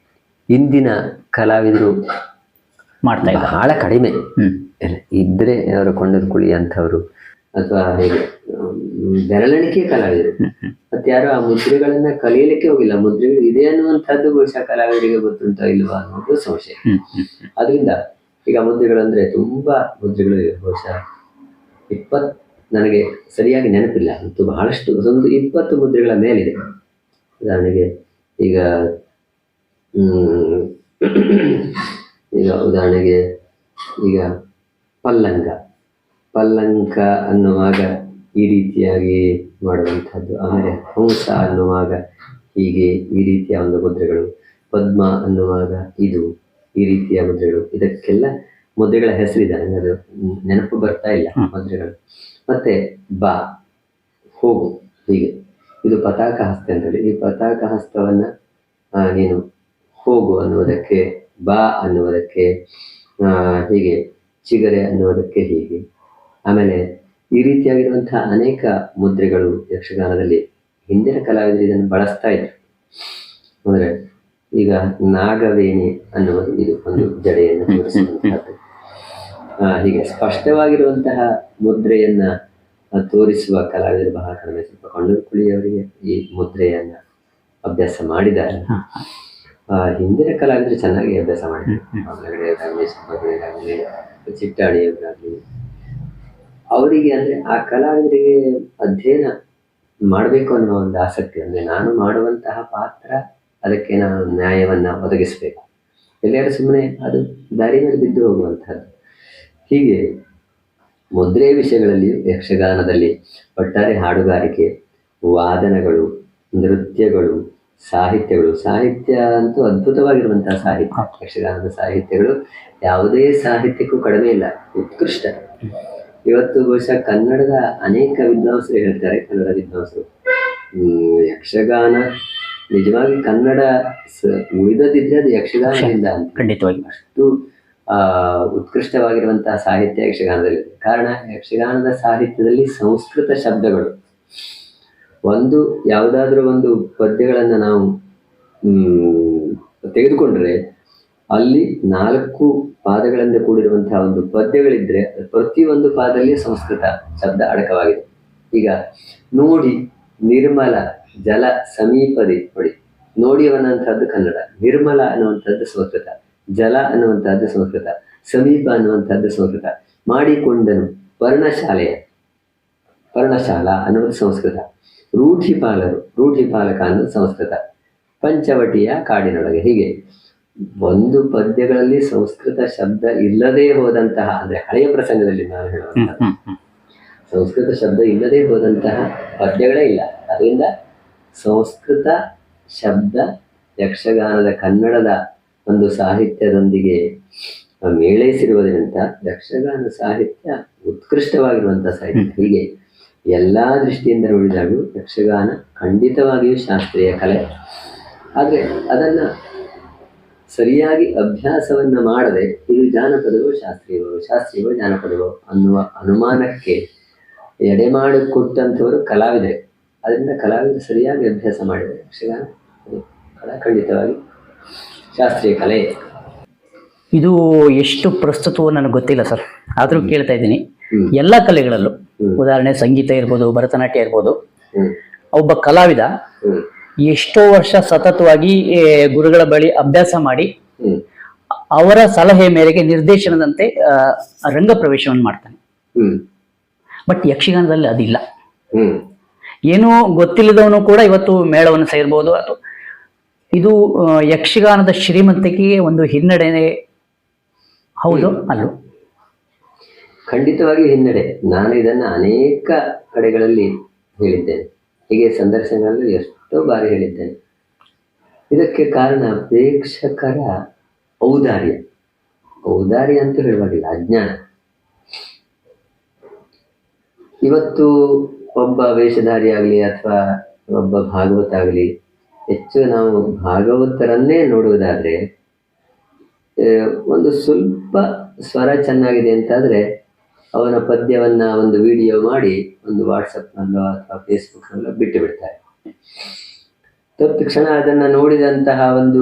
ಇಂದಿನ ಕಲಾವಿದರು ಮಾಡ್ತಾ ಇದ್ದಾರೆ. ಬಹಳ ಕಡಿಮೆ ಇದ್ದರೆ ಅವರು ಕೊಂಡರು ಕುಳಿ ಅಂಥವ್ರು ಅಥವಾ ಹೇಗೆ ಬೆರಳೆಣಿಕೆ ಕಲಾವಿದರು. ಮತ್ತೆ ಯಾರು ಆ ಮುದ್ರೆಗಳನ್ನ ಕಲಿಯಲಿಕ್ಕೆ ಹೋಗಿಲ್ಲ. ಮುದ್ರೆಗಳು ಇದೆ ಅನ್ನುವಂಥದ್ದು ಬಹುಶಃ ಕಲಾವಿದರಿಗೆ ಗೊತ್ತುಂಟೋ ಇಲ್ವಾ ಅನ್ನೋದು ಸಂಶಯ. ಅದರಿಂದ ಈಗ ಮುದ್ರೆಗಳು ಅಂದ್ರೆ ತುಂಬಾ ಮುದ್ರೆಗಳು ಇವೆ. ಬಹುಶಃ 20 ನನಗೆ ಸರಿಯಾಗಿ ನೆನಪಿಲ್ಲ, ಅಂತೂ ಬಹಳಷ್ಟು ಒಂದು 20 ಮುದ್ರೆಗಳ ಮೇಲಿದೆ. ಉದಾಹರಣೆಗೆ ಈಗ ಉದಾಹರಣೆಗೆ ಈಗ ಪಲ್ಲಂಕ ಅನ್ನುವಾಗ ಈ ರೀತಿಯಾಗಿ ಮಾಡುವಂಥದ್ದು. ಆಮೇಲೆ ಹಂಸ ಅನ್ನುವಾಗ ಹೀಗೆ ಈ ರೀತಿಯ ಒಂದು ಮುದ್ರೆಗಳು, ಪದ್ಮ ಅನ್ನುವಾಗ ಇದು ಈ ರೀತಿಯ ಮುದ್ರೆಗಳು. ಇದಕ್ಕೆಲ್ಲ ಮುದ್ರೆಗಳ ಹೆಸರಿದೆ, ನನಗೆ ಅದು ನೆನಪು ಬರ್ತಾ ಇಲ್ಲ ಮುದ್ರೆಗಳು. ಮತ್ತೆ ಬಾ, ಹೋಗು, ಹೀಗೆ ಇದು ಪತಾಕ ಹಸ್ತ ಅಂತೇಳಿ. ಈ ಪತಾಕ ಹಸ್ತವನ್ನ ನೀನು ಹೋಗು ಅನ್ನುವುದಕ್ಕೆ, ಬಾ ಅನ್ನುವುದಕ್ಕೆ, ಹೀಗೆ ಚಿಗರೆ ಅನ್ನುವುದಕ್ಕೆ ಹೀಗೆ. ಆಮೇಲೆ ಈ ರೀತಿಯಾಗಿರುವಂತಹ ಅನೇಕ ಮುದ್ರೆಗಳು ಯಕ್ಷಗಾನದಲ್ಲಿ ಹಿಂದಿನ ಕಲಾವಿದರು ಇದನ್ನು ಬಳಸ್ತಾ ಇದ್ರು. ಅಂದ್ರೆ ಈಗ ನಾಗವೇಣಿ ಅನ್ನುವುದು ಇದು ಒಂದು ಜಡೆಯನ್ನು ತೋರಿಸುವಂತಹದ್ದು. ಹೀಗೆ ಸ್ಪಷ್ಟವಾಗಿರುವಂತಹ ಮುದ್ರೆಯನ್ನ ತೋರಿಸುವ ಕಲಾವಿದರು ಬಹಳ ಕಡಿಮೆ. ಸ್ವಲ್ಪ ಕೊಂಡೂರು ಕುಳಿಯವರಿಗೆ ಈ ಮುದ್ರೆಯನ್ನ ಅಭ್ಯಾಸ ಮಾಡಿದ್ದಾರೆ. ಹಿಂದಿನ ಕಲಾವಿದರು ಚೆನ್ನಾಗಿ ಅಭ್ಯಾಸ ಮಾಡಿದ್ದಾರೆ. ಚಿಟ್ಟಾಣಿಯವರಾಗಲಿ ಅವರಿಗೆ ಅಂದ್ರೆ ಆ ಕಲಾವಿದರಿಗೆ ಅಧ್ಯಯನ ಮಾಡಬೇಕು ಅನ್ನೋ ಒಂದು ಆಸಕ್ತಿ. ಅಂದ್ರೆ ನಾನು ಮಾಡುವಂತಹ ಪಾತ್ರ ಅದಕ್ಕೆ ನಾನು ನ್ಯಾಯವನ್ನ ಒದಗಿಸಬೇಕು, ಎಲ್ಲರೂ ಸುಮ್ಮನೆ ಅದು ದಾರಿ ಮೇಲೆ ಬಿದ್ದು ಹೋಗುವಂತಹದ್ದು. ಹೀಗೆ ಮುದ್ರೆಯ ವಿಷಯಗಳಲ್ಲಿಯೂ ಯಕ್ಷಗಾನದಲ್ಲಿ ಒಟ್ಟಾರೆ ಹಾಡುಗಾರಿಕೆ, ವಾದನಗಳು, ನೃತ್ಯಗಳು, ಸಾಹಿತ್ಯಗಳು. ಸಾಹಿತ್ಯ ಅಂತೂ ಅದ್ಭುತವಾಗಿರುವಂತಹ ಸಾಹಿತ್ಯ. ಯಕ್ಷಗಾನದ ಸಾಹಿತ್ಯಗಳು ಯಾವುದೇ ಸಾಹಿತ್ಯಕ್ಕೂ ಕಡಿಮೆ ಇಲ್ಲ, ಉತ್ಕೃಷ್ಟ. ಇವತ್ತು ಬಹುಶಃ ಕನ್ನಡದ ಅನೇಕ ವಿದ್ವಾಂಸರು ಹೇಳ್ತಾರೆ, ಕನ್ನಡ ವಿದ್ವಾಂಸರು, ಯಕ್ಷಗಾನ ನಿಜವಾಗಿ ಕನ್ನಡ ಉಳಿದದಿದ್ರೆ ಅದು ಯಕ್ಷಗಾನದಿಂದ ಅಂತ. ಖಂಡಿತವಾಗಿ ಅಷ್ಟು ಉತ್ಕೃಷ್ಟವಾಗಿರುವಂತಹ ಸಾಹಿತ್ಯ ಯಕ್ಷಗಾನದಲ್ಲಿ. ಕಾರಣ ಯಕ್ಷಗಾನದ ಸಾಹಿತ್ಯದಲ್ಲಿ ಸಂಸ್ಕೃತ ಶಬ್ದಗಳು, ಒಂದು ಯಾವುದಾದ್ರೂ ಒಂದು ಪದ್ಯಗಳನ್ನು ನಾವು ತೆಗೆದುಕೊಂಡ್ರೆ ಅಲ್ಲಿ 4 ಪಾದಗಳಿಂದ ಕೂಡಿರುವಂತಹ ಒಂದು ಪದ್ಯಗಳಿದ್ರೆ ಪ್ರತಿಯೊಂದು ಪಾದದಲ್ಲಿ ಸಂಸ್ಕೃತ ಶಬ್ದ ಅಡಕವಾಗಿದೆ. ಈಗ ನೋಡಿ, ನಿರ್ಮಲ ಜಲ ಸಮೀಪದಿ, ನೋಡಿ ನೋಡಿ ಅನ್ನುವಂಥದ್ದು ಕನ್ನಡ, ನಿರ್ಮಲ ಅನ್ನುವಂಥದ್ದು ಸಂಸ್ಕೃತ, ಜಲ ಅನ್ನುವಂಥದ್ದು ಸಂಸ್ಕೃತ, ಸಮೀಪ ಅನ್ನುವಂಥದ್ದು ಸಂಸ್ಕೃತ. ಮಾಡಿಕೊಂಡನು ಪರ್ಣಶಾಲಾ ಅನ್ನುವುದು ಸಂಸ್ಕೃತ, ರೂಢಿಪಾಲಕ ಅನ್ನೋದು ಸಂಸ್ಕೃತ, ಪಂಚವಟಿಯ ಕಾಡಿನೊಳಗೆ. ಹೀಗೆ ಒಂದು ಪದ್ಯಗಳಲ್ಲಿ ಸಂಸ್ಕೃತ ಶಬ್ದ ಇಲ್ಲದೆ ಹೋದಂತಹ, ಅಂದ್ರೆ ಹಳೆಯ ಪ್ರಸಂಗದಲ್ಲಿ ನಾನು ಹೇಳುವಂತಹ ಸಂಸ್ಕೃತ ಶಬ್ದ ಇಲ್ಲದೆ ಹೋದಂತಹ ಪದ್ಯಗಳೇ ಇಲ್ಲ. ಅದರಿಂದ ಸಂಸ್ಕೃತ ಶಬ್ದ ಯಕ್ಷಗಾನದ ಕನ್ನಡದ ಒಂದು ಸಾಹಿತ್ಯದೊಂದಿಗೆ ಮೇಳೈಸಿರುವುದರಿಂದ ಯಕ್ಷಗಾನ ಸಾಹಿತ್ಯ ಉತ್ಕೃಷ್ಟವಾಗಿರುವಂತಹ ಸಾಹಿತ್ಯ. ಹೀಗೆ ಎಲ್ಲಾ ದೃಷ್ಟಿಯಿಂದ ನೋಡಿದಾಗೂ ಯಕ್ಷಗಾನ ಖಂಡಿತವಾಗಿಯೂ ಶಾಸ್ತ್ರೀಯ ಕಲೆ. ಆದರೆ ಅದನ್ನ ಸರಿಯಾಗಿ ಅಭ್ಯಾಸವನ್ನ ಮಾಡದೆ ಇದು ಜಾನಪದವೋ ಶಾಸ್ತ್ರೀಯವೋ ಜಾನಪದವೋ ಅನ್ನುವ ಅನುಮಾನಕ್ಕೆ ಎಡೆಮಾಡಿಕೊಟ್ಟಂಥವರು ಕಲಾವಿದರೆ. ಅದರಿಂದ ಕಲಾವಿದರು ಸರಿಯಾಗಿ ಅಭ್ಯಾಸ ಮಾಡಿದರೆ ಯಕ್ಷಗಾನ ಖಂಡಿತವಾಗಿ ಶಾಸ್ತ್ರೀಯ ಕಲೆ. ಇದು ಎಷ್ಟು ಪ್ರಸ್ತುತವೋ ನನಗೆ ಗೊತ್ತಿಲ್ಲ ಸರ್, ಆದರೂ ಕೇಳ್ತಾ ಇದ್ದೀನಿ. ಎಲ್ಲ ಕಲೆಗಳಲ್ಲೂ, ಉದಾಹರಣೆ ಸಂಗೀತ ಇರ್ಬೋದು, ಭರತನಾಟ್ಯ ಇರ್ಬೋದು, ಒಬ್ಬ ಕಲಾವಿದ ಎಷ್ಟೋ ವರ್ಷ ಸತತವಾಗಿ ಗುರುಗಳ ಬಳಿ ಅಭ್ಯಾಸ ಮಾಡಿ ಅವರ ಸಲಹೆ ಮೇರೆಗೆ ನಿರ್ದೇಶನದಂತೆ ರಂಗ ಪ್ರವೇಶವನ್ನು ಮಾಡ್ತಾನೆ. ಬಟ್ ಯಕ್ಷಗಾನದಲ್ಲಿ ಅದಿಲ್ಲ. ಏನೂ ಗೊತ್ತಿಲ್ಲದವನು ಕೂಡ ಇವತ್ತು ಮೇಳವನ್ನು ಸೇರ್ಬೋದು. ಅಥವಾ ಇದು ಯಕ್ಷಗಾನದ ಶ್ರೀಮಂತಿಕೆಗೆ ಒಂದು ಹಿನ್ನಡೆ ಹೌದು ಅಲ್ಲೋ? ಖಂಡಿತವಾಗಿ ಹಿನ್ನಡೆ. ನಾನು ಇದನ್ನ ಅನೇಕ ಕಡೆಗಳಲ್ಲಿ ಹೇಳಿದ್ದೇನೆ, ಹೀಗೆ ಸಂದರ್ಶನಗಳಲ್ಲಿ ಎಷ್ಟೋ ಬಾರಿ ಹೇಳಿದ್ದೇನೆ. ಇದಕ್ಕೆ ಕಾರಣ ಪ್ರೇಕ್ಷಕರ ಔದಾರ್ಯ ಅಂತ ಹೇಳುವಾಗಿಲ್ಲ, ಅಜ್ಞಾನ. ಇವತ್ತು ಒಬ್ಬ ವೇಷಧಾರಿ ಆಗಲಿ ಅಥವಾ ಒಬ್ಬ ಭಾಗವತ ಆಗಲಿ, ಹೆಚ್ಚು ನಾವು ಭಾಗವತರನ್ನೇ ನೋಡುವುದಾದ್ರೆ ಒಂದು ಸ್ವಲ್ಪ ಸ್ವರ ಚೆನ್ನಾಗಿದೆ ಅಂತಾದ್ರೆ ಅವನ ಪದ್ಯವನ್ನ ಒಂದು ವಿಡಿಯೋ ಮಾಡಿ ಒಂದು ವಾಟ್ಸಪ್ನಲ್ಲೋ ಅಥವಾ ಫೇಸ್ಬುಕ್ನಲ್ಲೋ ಬಿಟ್ಟು ಬಿಡ್ತಾರೆ. ತಕ್ಷಣ ಅದನ್ನ ನೋಡಿದಂತಹ ಒಂದು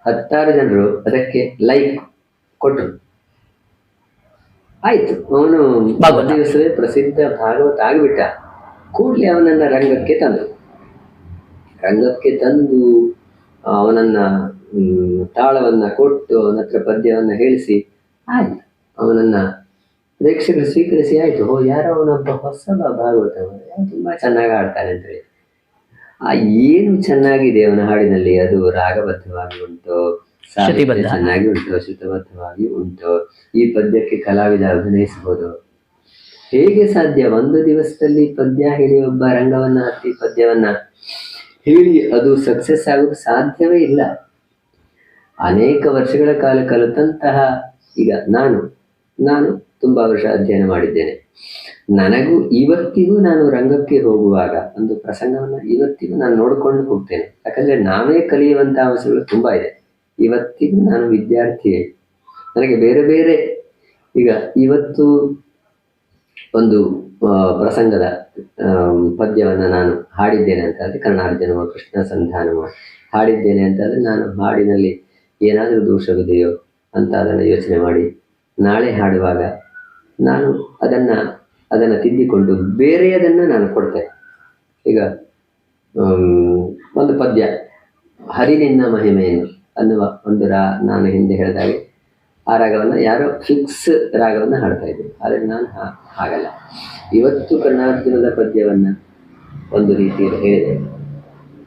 10 ಜನರು ಅದಕ್ಕೆ ಲೈಕ್ ಕೊಟ್ಟರು. ಆಯ್ತು, ಅವನು ದಿವಸವೇ ಪ್ರಸಿದ್ಧ ಭಾಗವತ ಆಗಿಬಿಟ್ಟ. ಕೂಡಲೇ ಅವನನ್ನ ರಂಗಕ್ಕೆ ತಂದು ಅವನನ್ನ ತಾಳವನ್ನ ಕೊಟ್ಟು ಅವನ ಹತ್ರ ಪದ್ಯವನ್ನ ಹೇಳಿಸಿ ಆಯ್ತು, ಅವನನ್ನ ಪ್ರೇಕ್ಷಕರು ಸ್ವೀಕರಿಸಿ ಆಯ್ತು, ಯಾರೋ ಅವನೊಬ್ಬ ಹೊಸ ಭಾಗವತ ತುಂಬಾ ಚೆನ್ನಾಗಿ ಆಡ್ತಾನೆ ಅಂತೇಳಿ. ಏನು ಚೆನ್ನಾಗಿದೆ ಅವನ ಹಾಡಿನಲ್ಲಿ, ಅದು ರಾಗಬದ್ಧವಾಗಿ ಉಂಟು, ಸಾಹಿತ್ಯ ಚೆನ್ನಾಗಿ ಉಂಟು, ಶ್ರುತಬದ್ಧವಾಗಿ ಉಂಟು. ಈ ಪದ್ಯಕ್ಕೆ ಕಲಾವಿದ ಅಭಿನಯಿಸಬಹುದು. ಹೇಗೆ ಸಾಧ್ಯ? ಒಂದು ದಿವಸದಲ್ಲಿ ಪದ್ಯ ಹೇಳಿ ಒಬ್ಬ ರಂಗವನ್ನ ಹತ್ತಿ ಪದ್ಯವನ್ನ ಹೇಳಿ ಅದು ಸಕ್ಸಸ್ ಆಗೋದು ಸಾಧ್ಯವೇ ಇಲ್ಲ. ಅನೇಕ ವರ್ಷಗಳ ಕಾಲ ಕಲಿತಂತಹ ಈಗ ನಾನು ತುಂಬಾ ವರ್ಷ ಅಧ್ಯಯನ ಮಾಡಿದ್ದೇನೆ. ನನಗೂ ಇವತ್ತಿಗೂ ನಾನು ರಂಗಕ್ಕೆ ಹೋಗುವಾಗ ಒಂದು ಪ್ರಸಂಗವನ್ನ ಇವತ್ತಿಗೂ ನಾನು ನೋಡ್ಕೊಂಡು ಹೋಗ್ತೇನೆ. ಯಾಕಂದ್ರೆ ನಾವೇ ಕಲಿಯುವಂತಹ ಅಂಶಗಳು ತುಂಬಾ ಇದೆ. ಇವತ್ತಿಗೂ ನಾನು ವಿದ್ಯಾರ್ಥಿಯೇ. ನನಗೆ ಬೇರೆ ಬೇರೆ ಈಗ ಇವತ್ತು ಒಂದು ಪ್ರಸಂಗದ ಪದ್ಯವನ್ನ ನಾನು ಹಾಡಿದ್ದೇನೆ ಅಂತ ಅಂದ್ರೆ ಕರ್ಣಾರ್ಜುನವ ಕೃಷ್ಣ ಸಂಧಾನವ ಹಾಡಿದ್ದೇನೆ ಅಂತಂದ್ರೆ ನಾನು ಹಾಡಿನಲ್ಲಿ ಏನಾದರೂ ದೋಷವಿದೆಯೋ ಅಂತ ಅದನ್ನು ಯೋಚನೆ ಮಾಡಿ ನಾಳೆ ಹಾಡುವಾಗ ನಾನು ಅದನ್ನ ತಿದ್ದಿಕೊಂಡು ಬೇರೆಯದನ್ನ ನಾನು ಕೊಡ್ತೇನೆ. ಈಗ ಒಂದು ಪದ್ಯ ಹರಿನಿನ್ನ ಮಹಿಮೆಯನ್ನು ಅನ್ನುವ ಒಂದು ನಾನು ಹಿಂದೆ ಹೇಳಿದಾಗೆ ಆ ರಾಗವನ್ನ ಯಾರೋ ಫಿಕ್ಸ್ ರಾಗವನ್ನ ಹಾಡ್ತಾ ಇದ್ದೆ, ಆದರೆ ನಾನು ಹಾಗಲ್ಲ. ಇವತ್ತು ಕರ್ಣಾರ್ಜುನದ ಪದ್ಯವನ್ನ ಒಂದು ರೀತಿಯಲ್ಲಿ ಹೇಳಿದೆ,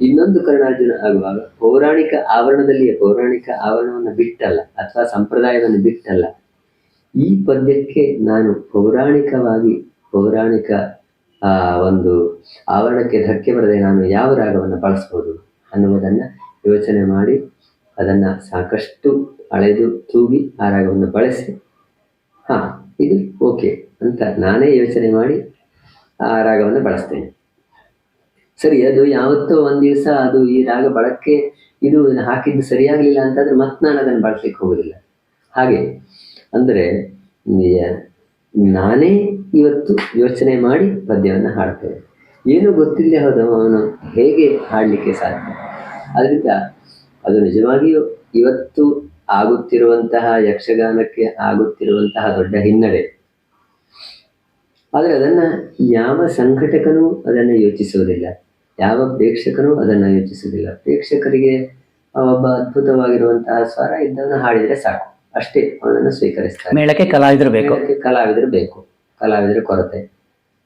ಇನ್ನೊಂದು ಕರ್ಣಾರ್ಜುನ ಆಗುವಾಗ ಪೌರಾಣಿಕ ಆವರಣವನ್ನು ಬಿಟ್ಟಲ್ಲ ಅಥವಾ ಸಂಪ್ರದಾಯವನ್ನು ಬಿಟ್ಟಲ್ಲ, ಈ ಪದ್ಯಕ್ಕೆ ನಾನು ಪೌರಾಣಿಕ ಒಂದು ಆವರಣಕ್ಕೆ ಧಕ್ಕೆ ಬರದೆ ನಾನು ಯಾವ ರಾಗವನ್ನು ಬಳಸ್ಬೋದು ಅನ್ನುವುದನ್ನ ಯೋಚನೆ ಮಾಡಿ ಅದನ್ನ ಸಾಕಷ್ಟು ಅಳೆದು ತೂಗಿ ಆ ರಾಗವನ್ನು ಬಳಸಿ ಇದು ಓಕೆ ಅಂತ ನಾನೇ ಯೋಚನೆ ಮಾಡಿ ಆ ರಾಗವನ್ನು ಬಳಸ್ತೇನೆ. ಸರಿ, ಅದು ಯಾವತ್ತೋ ಒಂದ್ ದಿವಸ ಅದು ಈ ರಾಗ ಬಳಕೆ ಇದು ಹಾಕಿದ್ದು ಸರಿಯಾಗ್ಲಿಲ್ಲ ಅಂತಂದ್ರೆ ಮತ್ತೆ ನಾನು ಅದನ್ನು ಬಳಸಲಿಕ್ಕೆ ಹೋಗುದಿಲ್ಲ. ಹಾಗೆ ಅಂದ್ರೆ ನಾನೇ ಇವತ್ತು ಯೋಚನೆ ಮಾಡಿ ಪದ್ಯವನ್ನು ಹಾಡ್ತೇನೆ. ಏನು ಗೊತ್ತಿಲ್ಲದೆ ಹೋದವನು ಹೇಗೆ ಹಾಡಲಿಕ್ಕೆ ಸಾಧ್ಯ? ಅದರಿಂದ ಅದು ನಿಜವಾಗಿಯೂ ಇವತ್ತು ಆಗುತ್ತಿರುವಂತಹ ಯಕ್ಷಗಾನಕ್ಕೆ ಆಗುತ್ತಿರುವಂತಹ ದೊಡ್ಡ ಹಿನ್ನಡೆ. ಆದರೆ ಅದನ್ನ ಯಾವ ಸಂಘಟಕನೂ ಅದನ್ನ ಯೋಚಿಸುವುದಿಲ್ಲ, ಯಾವ ಪ್ರೇಕ್ಷಕನೂ ಅದನ್ನ ಯೋಚಿಸುವುದಿಲ್ಲ. ಪ್ರೇಕ್ಷಕರಿಗೆ ಒಬ್ಬ ಅದ್ಭುತವಾಗಿರುವಂತಹ ಸ್ವರ ಇದ್ದವನು ಹಾಡಿದರೆ ಸಾಕು, ಅಷ್ಟೇ ಅವನನ್ನು ಸ್ವೀಕರಿಸ್ತಾರೆ. ಮೇಳಕ್ಕೆ ಕಲಾವಿದರು ಬೇಕು, ಕಲಾವಿದರ ಕೊರತೆ.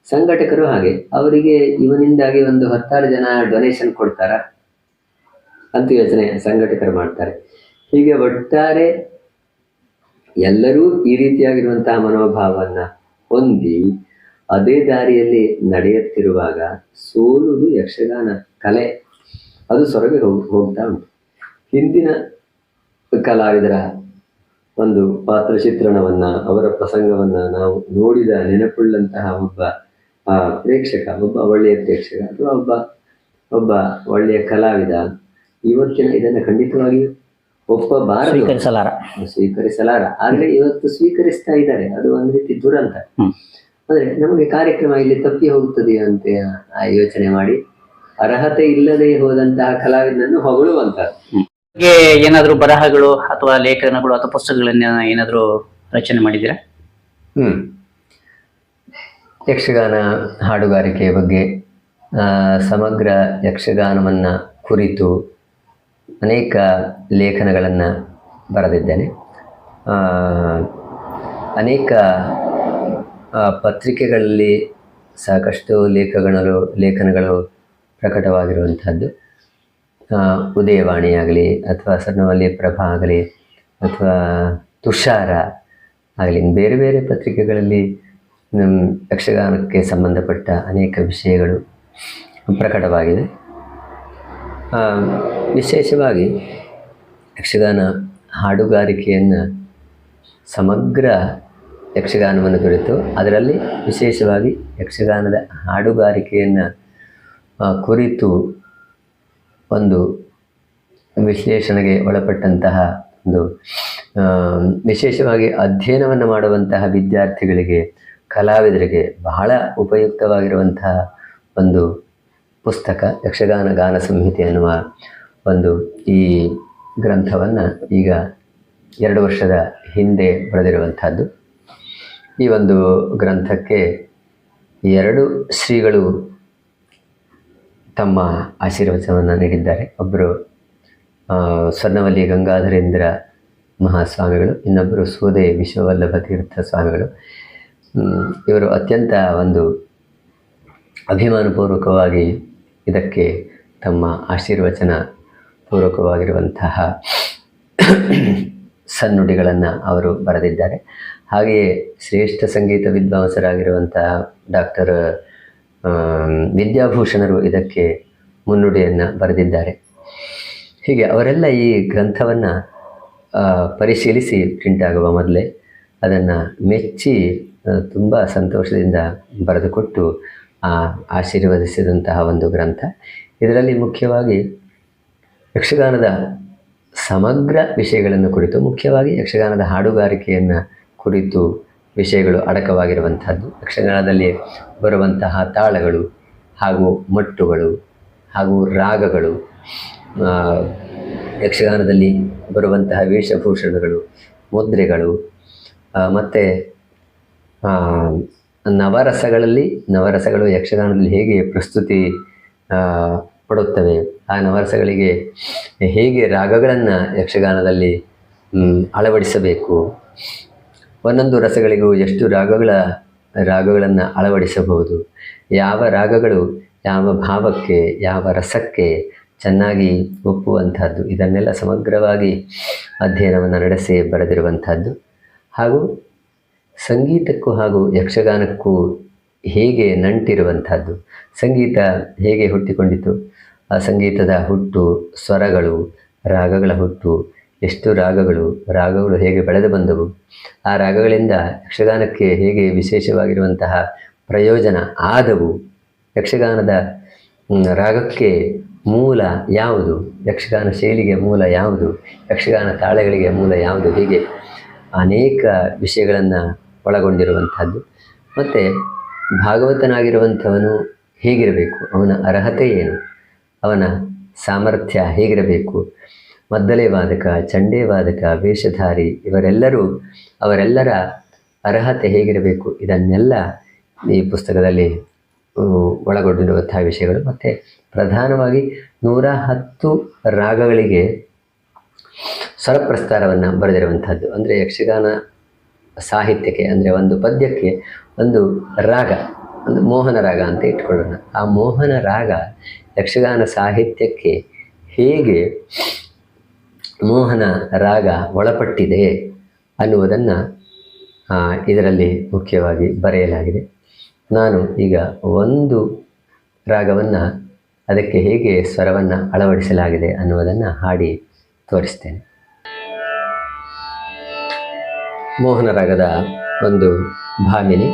ಸಂಘಟಕರು ಹಾಗೆ, ಅವರಿಗೆ ಇವನಿಂದಾಗಿ ಒಂದು 10 ಜನ ಡೊನೇಷನ್ ಕೊಡ್ತಾರ ಅಂತ ಯೋಚನೆ ಸಂಘಟಕರು ಮಾಡ್ತಾರೆ. ಹೀಗೆ ಒಟ್ಟಾರೆ ಎಲ್ಲರೂ ಈ ರೀತಿಯಾಗಿರುವಂತಹ ಮನೋಭಾವವನ್ನ ಹೊಂದಿ ಅದೇ ದಾರಿಯಲ್ಲಿ ನಡೆಯುತ್ತಿರುವಾಗ ಸೋಲುವುದು ಯಕ್ಷಗಾನ ಕಲೆ, ಅದು ಸೊರಗಿ ಹೋಗ್ತಾ ಉಂಟು. ಹಿಂದಿನ ಕಲಾವಿದರ ಒಂದು ಪಾತ್ರ ಚಿತ್ರಣವನ್ನ, ಅವರ ಪ್ರಸಂಗವನ್ನ ನಾವು ನೋಡಿದ ನೆನಪುಳ್ಳಂತಹ ಒಬ್ಬ ಪ್ರೇಕ್ಷಕ, ಒಬ್ಬ ಒಳ್ಳೆಯ ಪ್ರೇಕ್ಷಕ ಅಥವಾ ಒಬ್ಬ ಒಳ್ಳೆಯ ಕಲಾವಿದ ಇವತ್ತಿನ ಇದನ್ನ ಖಂಡಿತವಾಗಿಯೂ ಒಪ್ಪಬಾರದು, ಸ್ವೀಕರಿಸಲಾರ. ಆದ್ರೆ ಇವತ್ತು ಸ್ವೀಕರಿಸ್ತಾ ಇದ್ದಾರೆ, ಅದು ಒಂದ್ ರೀತಿ ದುರಂತ. ಅಂದ್ರೆ ನಮಗೆ ಕಾರ್ಯಕ್ರಮ ಇಲ್ಲಿ ತಪ್ಪಿ ಹೋಗುತ್ತದೆ ಅಂತ ಯೋಚನೆ ಮಾಡಿ ಅರ್ಹತೆ ಇಲ್ಲದೆ ಹೋದಂತಹ ಕಲಾವಿದನನ್ನು ಹೊಗಳುವಂತ. ಏನಾದ್ರು ಬರಹಗಳು ಅಥವಾ ಲೇಖನಗಳು ಅಥವಾ ಪುಸ್ತಕಗಳನ್ನ ಏನಾದ್ರು ರಚನೆ ಮಾಡಿದ್ದೀರಾ? ಯಕ್ಷಗಾನ ಹಾಡುಗಾರಿಕೆಯ ಬಗ್ಗೆ, ಸಮಗ್ರ ಯಕ್ಷಗಾನವನ್ನ ಕುರಿತು ಅನೇಕ ಲೇಖನಗಳನ್ನು ಬರೆದಿದ್ದೇನೆ. ಅನೇಕ ಪತ್ರಿಕೆಗಳಲ್ಲಿ ಸಾಕಷ್ಟು ಲೇಖನಗಳು ಪ್ರಕಟವಾಗಿರುವಂಥದ್ದು. ಉದಯವಾಣಿ ಆಗಲಿ ಅಥವಾ ಸ್ವರ್ಣವಲ್ಲಿ ಪ್ರಭಾ ಆಗಲಿ ಅಥವಾ ತುಷಾರ ಆಗಲಿ, ಬೇರೆ ಬೇರೆ ಪತ್ರಿಕೆಗಳಲ್ಲಿ ಯಕ್ಷಗಾನಕ್ಕೆ ಸಂಬಂಧಪಟ್ಟ ಅನೇಕ ವಿಷಯಗಳು ಪ್ರಕಟವಾಗಿದೆ. ವಿಶೇಷವಾಗಿ ಯಕ್ಷಗಾನ ಹಾಡುಗಾರಿಕೆಯನ್ನು, ಸಮಗ್ರ ಯಕ್ಷಗಾನವನ್ನು ಕುರಿತು, ಅದರಲ್ಲಿ ವಿಶೇಷವಾಗಿ ಯಕ್ಷಗಾನದ ಹಾಡುಗಾರಿಕೆಯನ್ನು ಕುರಿತು ಒಂದು ವಿಶ್ಲೇಷಣೆಗೆ ಒಳಪಟ್ಟಂತಹ ಒಂದು ವಿಶೇಷವಾಗಿ ಅಧ್ಯಯನವನ್ನು ಮಾಡುವಂತಹ ವಿದ್ಯಾರ್ಥಿಗಳಿಗೆ ಕಲಾವಿದರಿಗೆ ಬಹಳ ಉಪಯುಕ್ತವಾಗಿರುವಂತಹ ಒಂದು ಪುಸ್ತಕ ಯಕ್ಷಗಾನ ಗಾನ ಸಂಹಿತೆ ಅನ್ನುವ ಒಂದು ಈ ಗ್ರಂಥವನ್ನು ಈಗ 2 ವರ್ಷದ ಹಿಂದೆ ಬರೆದಿರುವಂಥದ್ದು. ಈ ಒಂದು ಗ್ರಂಥಕ್ಕೆ 2 ಶ್ರೀಗಳು ತಮ್ಮ ಆಶೀರ್ವಚನವನ್ನು ನೀಡಿದ್ದಾರೆ. ಒಬ್ಬರು ಸ್ವರ್ಣವಲ್ಲಿ ಗಂಗಾಧರೇಂದ್ರ ಮಹಾಸ್ವಾಮಿಗಳು, ಇನ್ನೊಬ್ಬರು ಸೋದೆ ವಿಶ್ವವಲ್ಲಭ ತೀರ್ಥ ಸ್ವಾಮಿಗಳು. ಇವರು ಅತ್ಯಂತ ಒಂದು ಅಭಿಮಾನಪೂರ್ವಕವಾಗಿ ಇದಕ್ಕೆ ತಮ್ಮ ಆಶೀರ್ವಚನ ಪೂರ್ವಕವಾಗಿರುವಂತಹ ಸನ್ನುಡಿಗಳನ್ನು ಅವರು ಬರೆದಿದ್ದಾರೆ. ಹಾಗೆಯೇ ಶ್ರೇಷ್ಠ ಸಂಗೀತ ವಿದ್ವಾಂಸರಾಗಿರುವಂತಹ ಡಾಕ್ಟರ್ ವಿದ್ಯಾಭೂಷಣರು ಇದಕ್ಕೆ ಮುನ್ನುಡಿಯನ್ನು ಬರೆದಿದ್ದಾರೆ. ಹೀಗೆ ಅವರೆಲ್ಲ ಈ ಗ್ರಂಥವನ್ನು ಪರಿಶೀಲಿಸಿ ಪ್ರಿಂಟ್ ಆಗುವ ಮೊದಲೇ ಅದನ್ನು ಮೆಚ್ಚಿ ತುಂಬ ಸಂತೋಷದಿಂದ ಬರೆದುಕೊಟ್ಟು ಆಶೀರ್ವದಿಸಿದಂತಹ ಒಂದು ಗ್ರಂಥ. ಇದರಲ್ಲಿ ಮುಖ್ಯವಾಗಿ ಯಕ್ಷಗಾನದ ಸಮಗ್ರ ವಿಷಯಗಳನ್ನು ಕುರಿತು, ಮುಖ್ಯವಾಗಿ ಯಕ್ಷಗಾನದ ಹಾಡುಗಾರಿಕೆಯನ್ನು ಕುರಿತು ವಿಷಯಗಳು ಅಡಕವಾಗಿರುವಂಥದ್ದು. ಯಕ್ಷಗಾನದಲ್ಲಿ ಬರುವಂತಹ ತಾಳಗಳು ಹಾಗೂ ಮಟ್ಟುಗಳು ಹಾಗೂ ರಾಗಗಳು, ಯಕ್ಷಗಾನದಲ್ಲಿ ಬರುವಂತಹ ವೇಷಭೂಷಣಗಳು, ಮುದ್ರೆಗಳು, ಮತ್ತು ನವರಸಗಳು ಯಕ್ಷಗಾನದಲ್ಲಿ ಹೇಗೆ ಪ್ರಸ್ತುತಿ ಪಡುತ್ತವೆ, ಆ ನವರಸಗಳಿಗೆ ಹೇಗೆ ರಾಗಗಳನ್ನು ಯಕ್ಷಗಾನದಲ್ಲಿ ಅಳವಡಿಸಬೇಕು, ಒಂದೊಂದು ರಸಗಳಿಗೂ ಎಷ್ಟು ರಾಗಗಳನ್ನು ಅಳವಡಿಸಬಹುದು, ಯಾವ ರಾಗಗಳು ಯಾವ ಭಾವಕ್ಕೆ ಯಾವ ರಸಕ್ಕೆ ಚೆನ್ನಾಗಿ ಒಪ್ಪುವಂಥದ್ದು, ಇದನ್ನೆಲ್ಲ ಸಮಗ್ರವಾಗಿ ಅಧ್ಯಯನವನ್ನು ನಡೆಸಿ ಬರೆದಿರುವಂಥದ್ದು. ಹಾಗೂ ಸಂಗೀತಕ್ಕೂ ಹಾಗೂ ಯಕ್ಷಗಾನಕ್ಕೂ ಹೇಗೆ ನಂಟಿರುವಂಥದ್ದು, ಸಂಗೀತ ಹೇಗೆ ಹುಟ್ಟಿಕೊಂಡಿತು, ಆ ಸಂಗೀತದ ಹುಟ್ಟು, ಸ್ವರಗಳು, ರಾಗಗಳ ಹುಟ್ಟು, ಎಷ್ಟು ರಾಗಗಳು ಹೇಗೆ ಬೆಳೆದು ಬಂದವು, ಆ ರಾಗಗಳಿಂದ ಯಕ್ಷಗಾನಕ್ಕೆ ಹೇಗೆ ವಿಶೇಷವಾಗಿರುವಂತಹ ಪ್ರಯೋಜನ ಆದವು, ಯಕ್ಷಗಾನದ ರಾಗಕ್ಕೆ ಮೂಲ ಯಾವುದು, ಯಕ್ಷಗಾನ ಶೈಲಿಗೆ ಮೂಲ ಯಾವುದು, ಯಕ್ಷಗಾನ ತಾಳಗಳಿಗೆ ಮೂಲ ಯಾವುದು, ಹೀಗೆ ಅನೇಕ ವಿಷಯಗಳನ್ನು ಒಳಗೊಂಡಿರುವಂಥದ್ದು. ಮತ್ತು ಭಾಗವತನಾಗಿರುವಂಥವನು ಹೇಗಿರಬೇಕು, ಅವನ ಅರ್ಹತೆ ಏನು, ಅವನ ಸಾಮರ್ಥ್ಯ ಹೇಗಿರಬೇಕು, ಮದ್ದಲೆ ವಾದಕ, ಚಂಡೆ ವಾದಕ, ವೇಷಧಾರಿ ಅವರೆಲ್ಲರ ಅರ್ಹತೆ ಹೇಗಿರಬೇಕು, ಇದನ್ನೆಲ್ಲ ಈ ಪುಸ್ತಕದಲ್ಲಿ ಒಳಗೊಂಡಿರುವಂತಹ ವಿಷಯಗಳು. ಮತ್ತು ಪ್ರಧಾನವಾಗಿ 110 ರಾಗಗಳಿಗೆ ಸ್ವರಪ್ರಸ್ತಾರವನ್ನು ಬರೆದಿರುವಂಥದ್ದು. ಅಂದರೆ ಯಕ್ಷಗಾನ ಸಾಹಿತ್ಯಕ್ಕೆ, ಅಂದರೆ ಒಂದು ಪದ್ಯಕ್ಕೆ ಒಂದು ರಾಗ, ಒಂದು ಮೋಹನ ರಾಗ ಅಂತ ಇಟ್ಕೊಳ್ಳೋಣ. ಆ ಮೋಹನ ರಾಗ ಯಕ್ಷಗಾನ ಸಾಹಿತ್ಯಕ್ಕೆ ಹೇಗೆ ಮೋಹನ ರಾಗ ಒಳಪಟ್ಟಿದೆ ಅನ್ನುವುದನ್ನು ಇದರಲ್ಲಿ ಮುಖ್ಯವಾಗಿ ಬರೆಯಲಾಗಿದೆ. ನಾನು ಈಗ ಒಂದು ರಾಗವನ್ನು ಅದಕ್ಕೆ ಹೇಗೆ ಸ್ವರವನ್ನು ಅಳವಡಿಸಲಾಗಿದೆ ಅನ್ನುವುದನ್ನು ಹಾಡಿ ತೋರಿಸ್ತೇನೆ. ಮೋಹನ ರಾಗದ ಒಂದು ಭಾಮಿನಿ.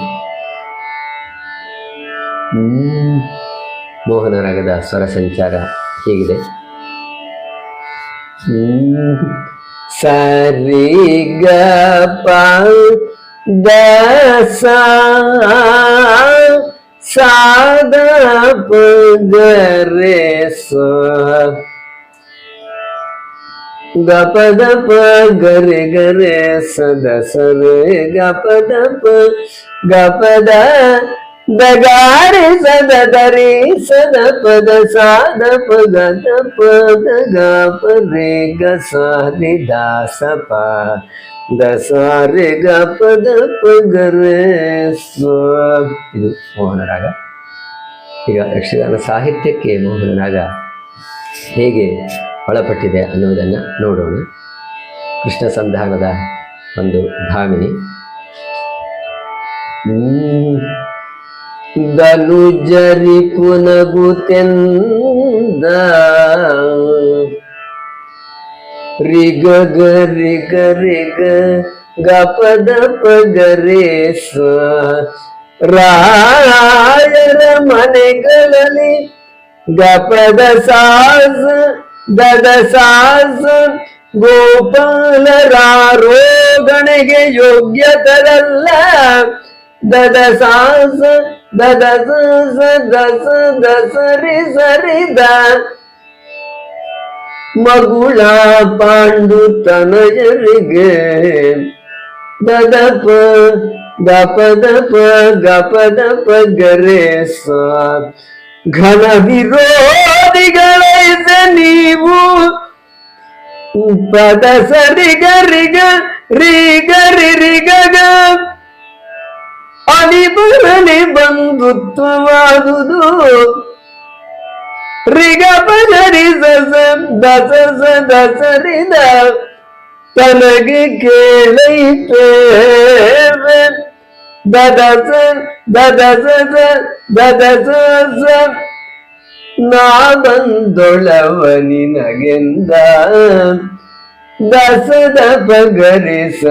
ಮೋಹನ ರಾಗದ ಸ್ವರ ಸಂಚಾರ ಹೀಗಿದೆ. ಸರಿ ಗ ಪ ದ ಸಾ ದ ಪ ಗ ರೇ ಸ ಗ ಪ ದ ಪ ಗ ರೇ ಸ ದ ಸ ರೇ ಗ ಪ ದ ಪ ಗ ಪ ದ ದ ಗ ರೇ ಸ ದ ದ ರೇ ಸ ದ ಪ ದ ಸಾ ದ ಪ ಗ ದ ಪ ದ ಗ ಪ ರೇ ಗ ಸಾ ರಿ ದ ಸ ಪ ದ ಸಾ ರೇ ಗ ಪ ದ ಪ ಗ ರೇ ಸ. ಇದು ಮೋಹನ ರಾಗ. ಈಗ ಯಕ್ಷಗಾನ ಸಾಹಿತ್ಯಕ್ಕೆ ಮೋಹನ ರಾಗ ಹೇಗೆ ಒಳಪಟ್ಟಿದೆ ಅನ್ನುವುದನ್ನು ನೋಡೋಣ. ಕೃಷ್ಣ ಸಂಧಾನದ ಒಂದು ಭಾಮಿನಿ. ಧನುಜರಿ ಪುನಗುತೆಂದ ರಿಗ ಗ ರಿಗ ರಿಗ ಗ ಪದ ಪ ಗ ರೇ ಸ. ರಾಯರ ಮನೆಗಳಲ್ಲಿ ಗ ಪದ ಸಾಸ ದದ ಸಾಸ ಗೋಪಾಲರಾರೋಗಣೆಗೆ ಯೋಗ್ಯತರಲ್ಲ ದದ ಸಾಸ ದದ ಸ ದಸ ದಸರಿ ಸರಿದ ಮಗುಳ ಪಾಂಡು ತನಯರಿಗೆ ದದಪ ಗಪದಪ ಗಪದಪ ಗರೆ ಸ ಘನ ವಿರೋಧಿಗಳೈಸ ನೀವು ಪದ ಸರಿ ಗರಿಗ ರಿಗ ರಿಗ ಅನಿಬರಲಿ ಬಂಧುತ್ವವಾದುದು ರಿಗ ಪದರಿ ದಸ ದಸರಿದ ತನಗೆ ಕೇಳೈತೆ ದದಸ ದದಸ ದದಸ ನಾ ಬಂದೊಳವ ನಿನಗೆಂದ ದಸದ ಪಗರಿಸ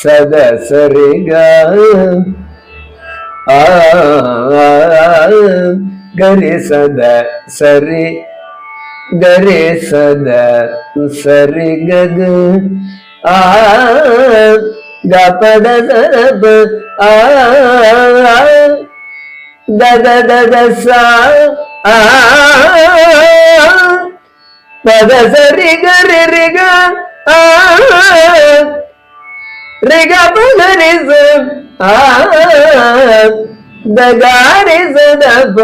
ಸದಸರಿಗ ಗರಿಸದ ಸರಿ ಗರಿಸದ ಸರಿ ಗಗ ಗಪದ ಸರಬ ದದ ದದ ಸ ಪದ ಸರಿ ಗರಿ ರಿಗ ರಿಗ ಪದರಿಸ ದಗಾರಿ ಸದಪ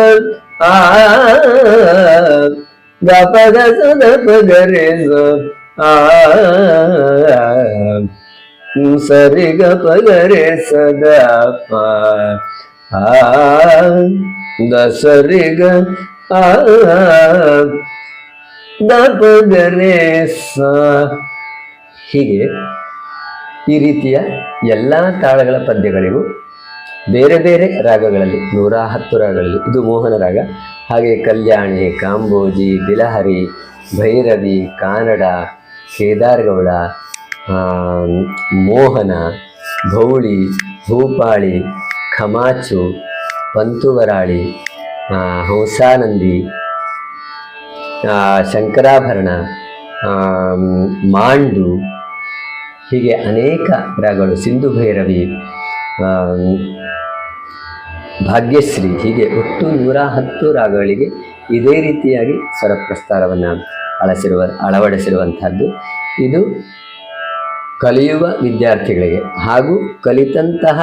ಗಪದ ಸದಪ ಗರಿಸ ಸರಿ ಗಪ ಗರೆ ಸದಪ ದಸರಿ ಗ ದಪ ಗರೆ ಸ. ಹೀಗೆ ಈ ರೀತಿಯ ಎಲ್ಲ ತಾಳಗಳ ಪದ್ಯಗಳಿಗೂ ಬೇರೆ ಬೇರೆ ರಾಗಗಳಲ್ಲಿ 110 ರಾಗಗಳಲ್ಲಿ ಇದು ಮೋಹನ ರಾಗ. ಹಾಗೆ ಕಲ್ಯಾಣಿ, ಕಾಂಬೋಜಿ, ಬಿಲಹರಿ, ಭೈರವಿ, ಕಾನಡ, ಕೇದಾರಗೌಳ, ಮೋಹನ, ಗೌಳಿ, ಭೂಪಾಳಿ, ಖಮಾಚು, ಪಂತುವರಾಳಿ, ಹಂಸಾನಂದಿ, ಶಂಕರಾಭರಣ, ಮಾಂಡು, ಹೀಗೆ ಅನೇಕ ರಾಗಗಳು, ಸಿಂಧು ಭೈರವಿ, ಭಾಗ್ಯಶ್ರೀ, ಹೀಗೆ ಒಟ್ಟು 110 ರಾಗಗಳಿಗೆ ಇದೇ ರೀತಿಯಾಗಿ ಸ್ವರ ಪ್ರಸ್ತಾರವನ್ನು ಅಳವಡಿಸಿರುವಂಥದ್ದು. ಇದು ಕಲಿಯುವ ವಿದ್ಯಾರ್ಥಿಗಳಿಗೆ ಹಾಗೂ ಕಲಿತಂತಹ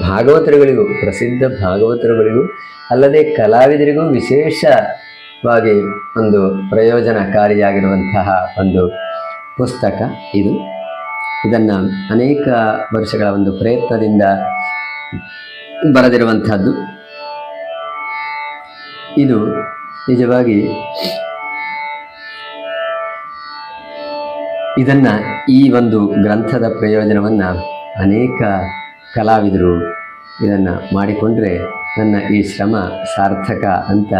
ಭಾಗವತರುಗಳಿಗೂ, ಪ್ರಸಿದ್ಧ ಭಾಗವತರುಗಳಿಗೂ ಅಲ್ಲದೆ ಕಲಾವಿದರಿಗೂ ವಿಶೇಷವಾಗಿ ಒಂದು ಪ್ರಯೋಜನಕಾರಿಯಾಗಿರುವಂತಹ ಒಂದು ಪುಸ್ತಕ ಇದು. ಇದನ್ನು ಅನೇಕ ವರ್ಷಗಳ ಒಂದು ಪ್ರಯತ್ನದಿಂದ ಬರೆದಿರುವಂಥದ್ದು. ಇದು ನಿಜವಾಗಿ ಇದನ್ನು ಈ ಒಂದು ಗ್ರಂಥದ ಪ್ರಯೋಜನವನ್ನು ಅನೇಕ ಕಲಾವಿದರು ಇದನ್ನು ಮಾಡಿಕೊಂಡ್ರೆ ನನ್ನ ಈ ಶ್ರಮ ಸಾರ್ಥಕ ಅಂತ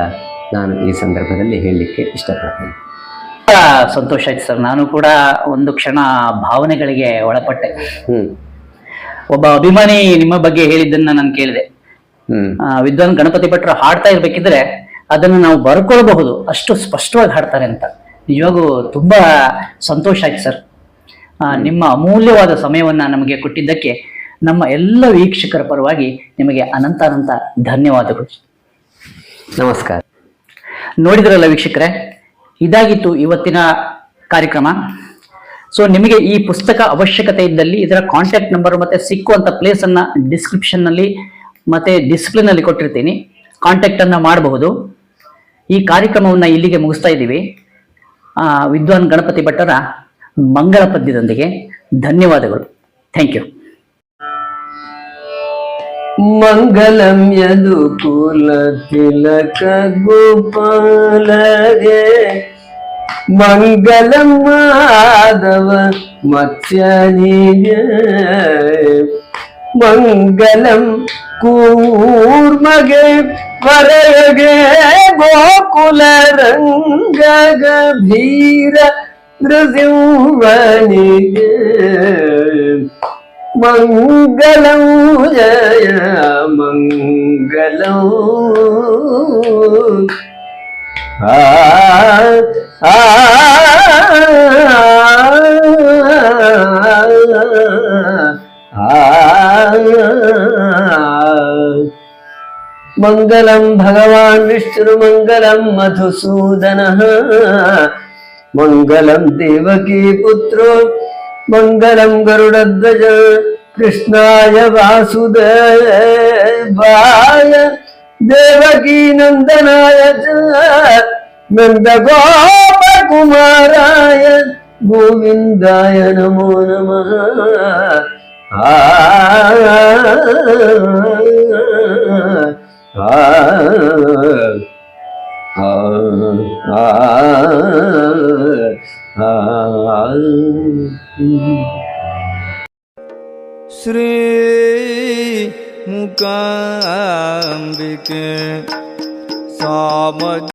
ನಾನು ಈ ಸಂದರ್ಭದಲ್ಲಿ ಹೇಳಲಿಕ್ಕೆ ಇಷ್ಟಪಡ್ತೇನೆ. ಸಂತೋಷ ಆಯ್ತು ಸರ್. ನಾನು ಕೂಡ ಒಂದು ಕ್ಷಣ ಭಾವನೆಗಳಿಗೆ ಒಳಪಟ್ಟೆ. ಒಬ್ಬ ಅಭಿಮಾನಿ ನಿಮ್ಮ ಬಗ್ಗೆ ಹೇಳಿದ್ದನ್ನ ನಾನು ಕೇಳಿದೆ. ವಿದ್ವಾನ್ ಗಣಪತಿ ಭಟ್ರು ಹಾಡ್ತಾ ಇರ್ಬೇಕಿದ್ರೆ ಅದನ್ನು ನಾವು ಬರ್ಕೊಳ್ಬಹುದು, ಅಷ್ಟು ಸ್ಪಷ್ಟವಾಗಿ ಹಾಡ್ತಾರೆ ಅಂತ. ನಿಜವಾಗೂ ತುಂಬಾ ಸಂತೋಷ ಆಯ್ತು ಸರ್. ನಿಮ್ಮ ಅಮೂಲ್ಯವಾದ ಸಮಯವನ್ನ ನಮಗೆ ಕೊಟ್ಟಿದ್ದಕ್ಕೆ ನಮ್ಮ ಎಲ್ಲ ವೀಕ್ಷಕರ ಪರವಾಗಿ ನಿಮಗೆ ಅನಂತ ಧನ್ಯವಾದಗಳು. ನಮಸ್ಕಾರ. ನೋಡಿದ್ರಲ್ಲ ವೀಕ್ಷಕರೇ, ಇದಾಗಿತ್ತು ಇವತ್ತಿನ ಕಾರ್ಯಕ್ರಮ. ಸೊ ನಿಮಗೆ ಈ ಪುಸ್ತಕ ಅವಶ್ಯಕತೆ ಇದ್ದಲ್ಲಿ ಇದರ ಕಾಂಟ್ಯಾಕ್ಟ್ ನಂಬರ್ ಮತ್ತೆ ಸಿಕ್ಕುವಂತ ಪ್ಲೇಸ್ ಅನ್ನ ಡಿಸ್ಕ್ರಿಪ್ಷನ್ ನಲ್ಲಿ ಮತ್ತೆ ಡಿಸ್ಪ್ಲೇ ನಲ್ಲಿ ಕೊಟ್ಟಿರ್ತೀನಿ, ಕಾಂಟ್ಯಾಕ್ಟ್ ಅನ್ನ ಮಾಡಬಹುದು. ಈ ಕಾರ್ಯಕ್ರಮವನ್ನ ಇಲ್ಲಿಗೆ ಮುಗಿಸ್ತಾ ಇದ್ದೀವಿ. ವಿದ್ವಾನ್ ಗಣಪತಿ ಭಟ್ಟರ ಮಂಗಳ ಪದ್ಯದೊಂದಿಗೆ ಧನ್ಯವಾದಗಳು. Thank you. ಮಂಗಲಂ ಯದು ಕುಲ ತಿಲಕ ಗೋಪಾಲಗೆ, ಮಂಗಲಂ ಮಾಧವ ಮತ್ಸ್ಯನಿಗೆ, ಮಂಗಲಂ ಕೂರ್ಮಗೆ ವರಯಗೆ, ಗೋಕುಲ ರಂಗ ಗಂಭೀರ ನೃಸಿಂಹನಿಗೆ, ಮಂಗಲಂ ಜಯ ಮಂಗಲಂ. ಆ ಆ ಆ ಮಂಗಲಂ ಭಗವಾನ್ ವಿಷ್ಣು ಮಂಗಲಂ ಮಧುಸೂದನಃ ಮಂಗಲಂ ದೇವಕೀ ಪುತ್ರೋ ಮಂಗಲಂ ಗರುಡಧ್ವಜ ಕೃಷ್ಣಾಯ ವಾಸುದೇವಾಯ ದೇವಕೀ ನಂದನಾಯ ಚ ನಂದಗೋಪಕುಮಾರಾಯ ಗೋವಿಂದಾಯ ನಮೋ ನಮಃ ಆ ಶ್ರೀ ಮೂಕಾಂಬಿಕೆ ಸಾಮ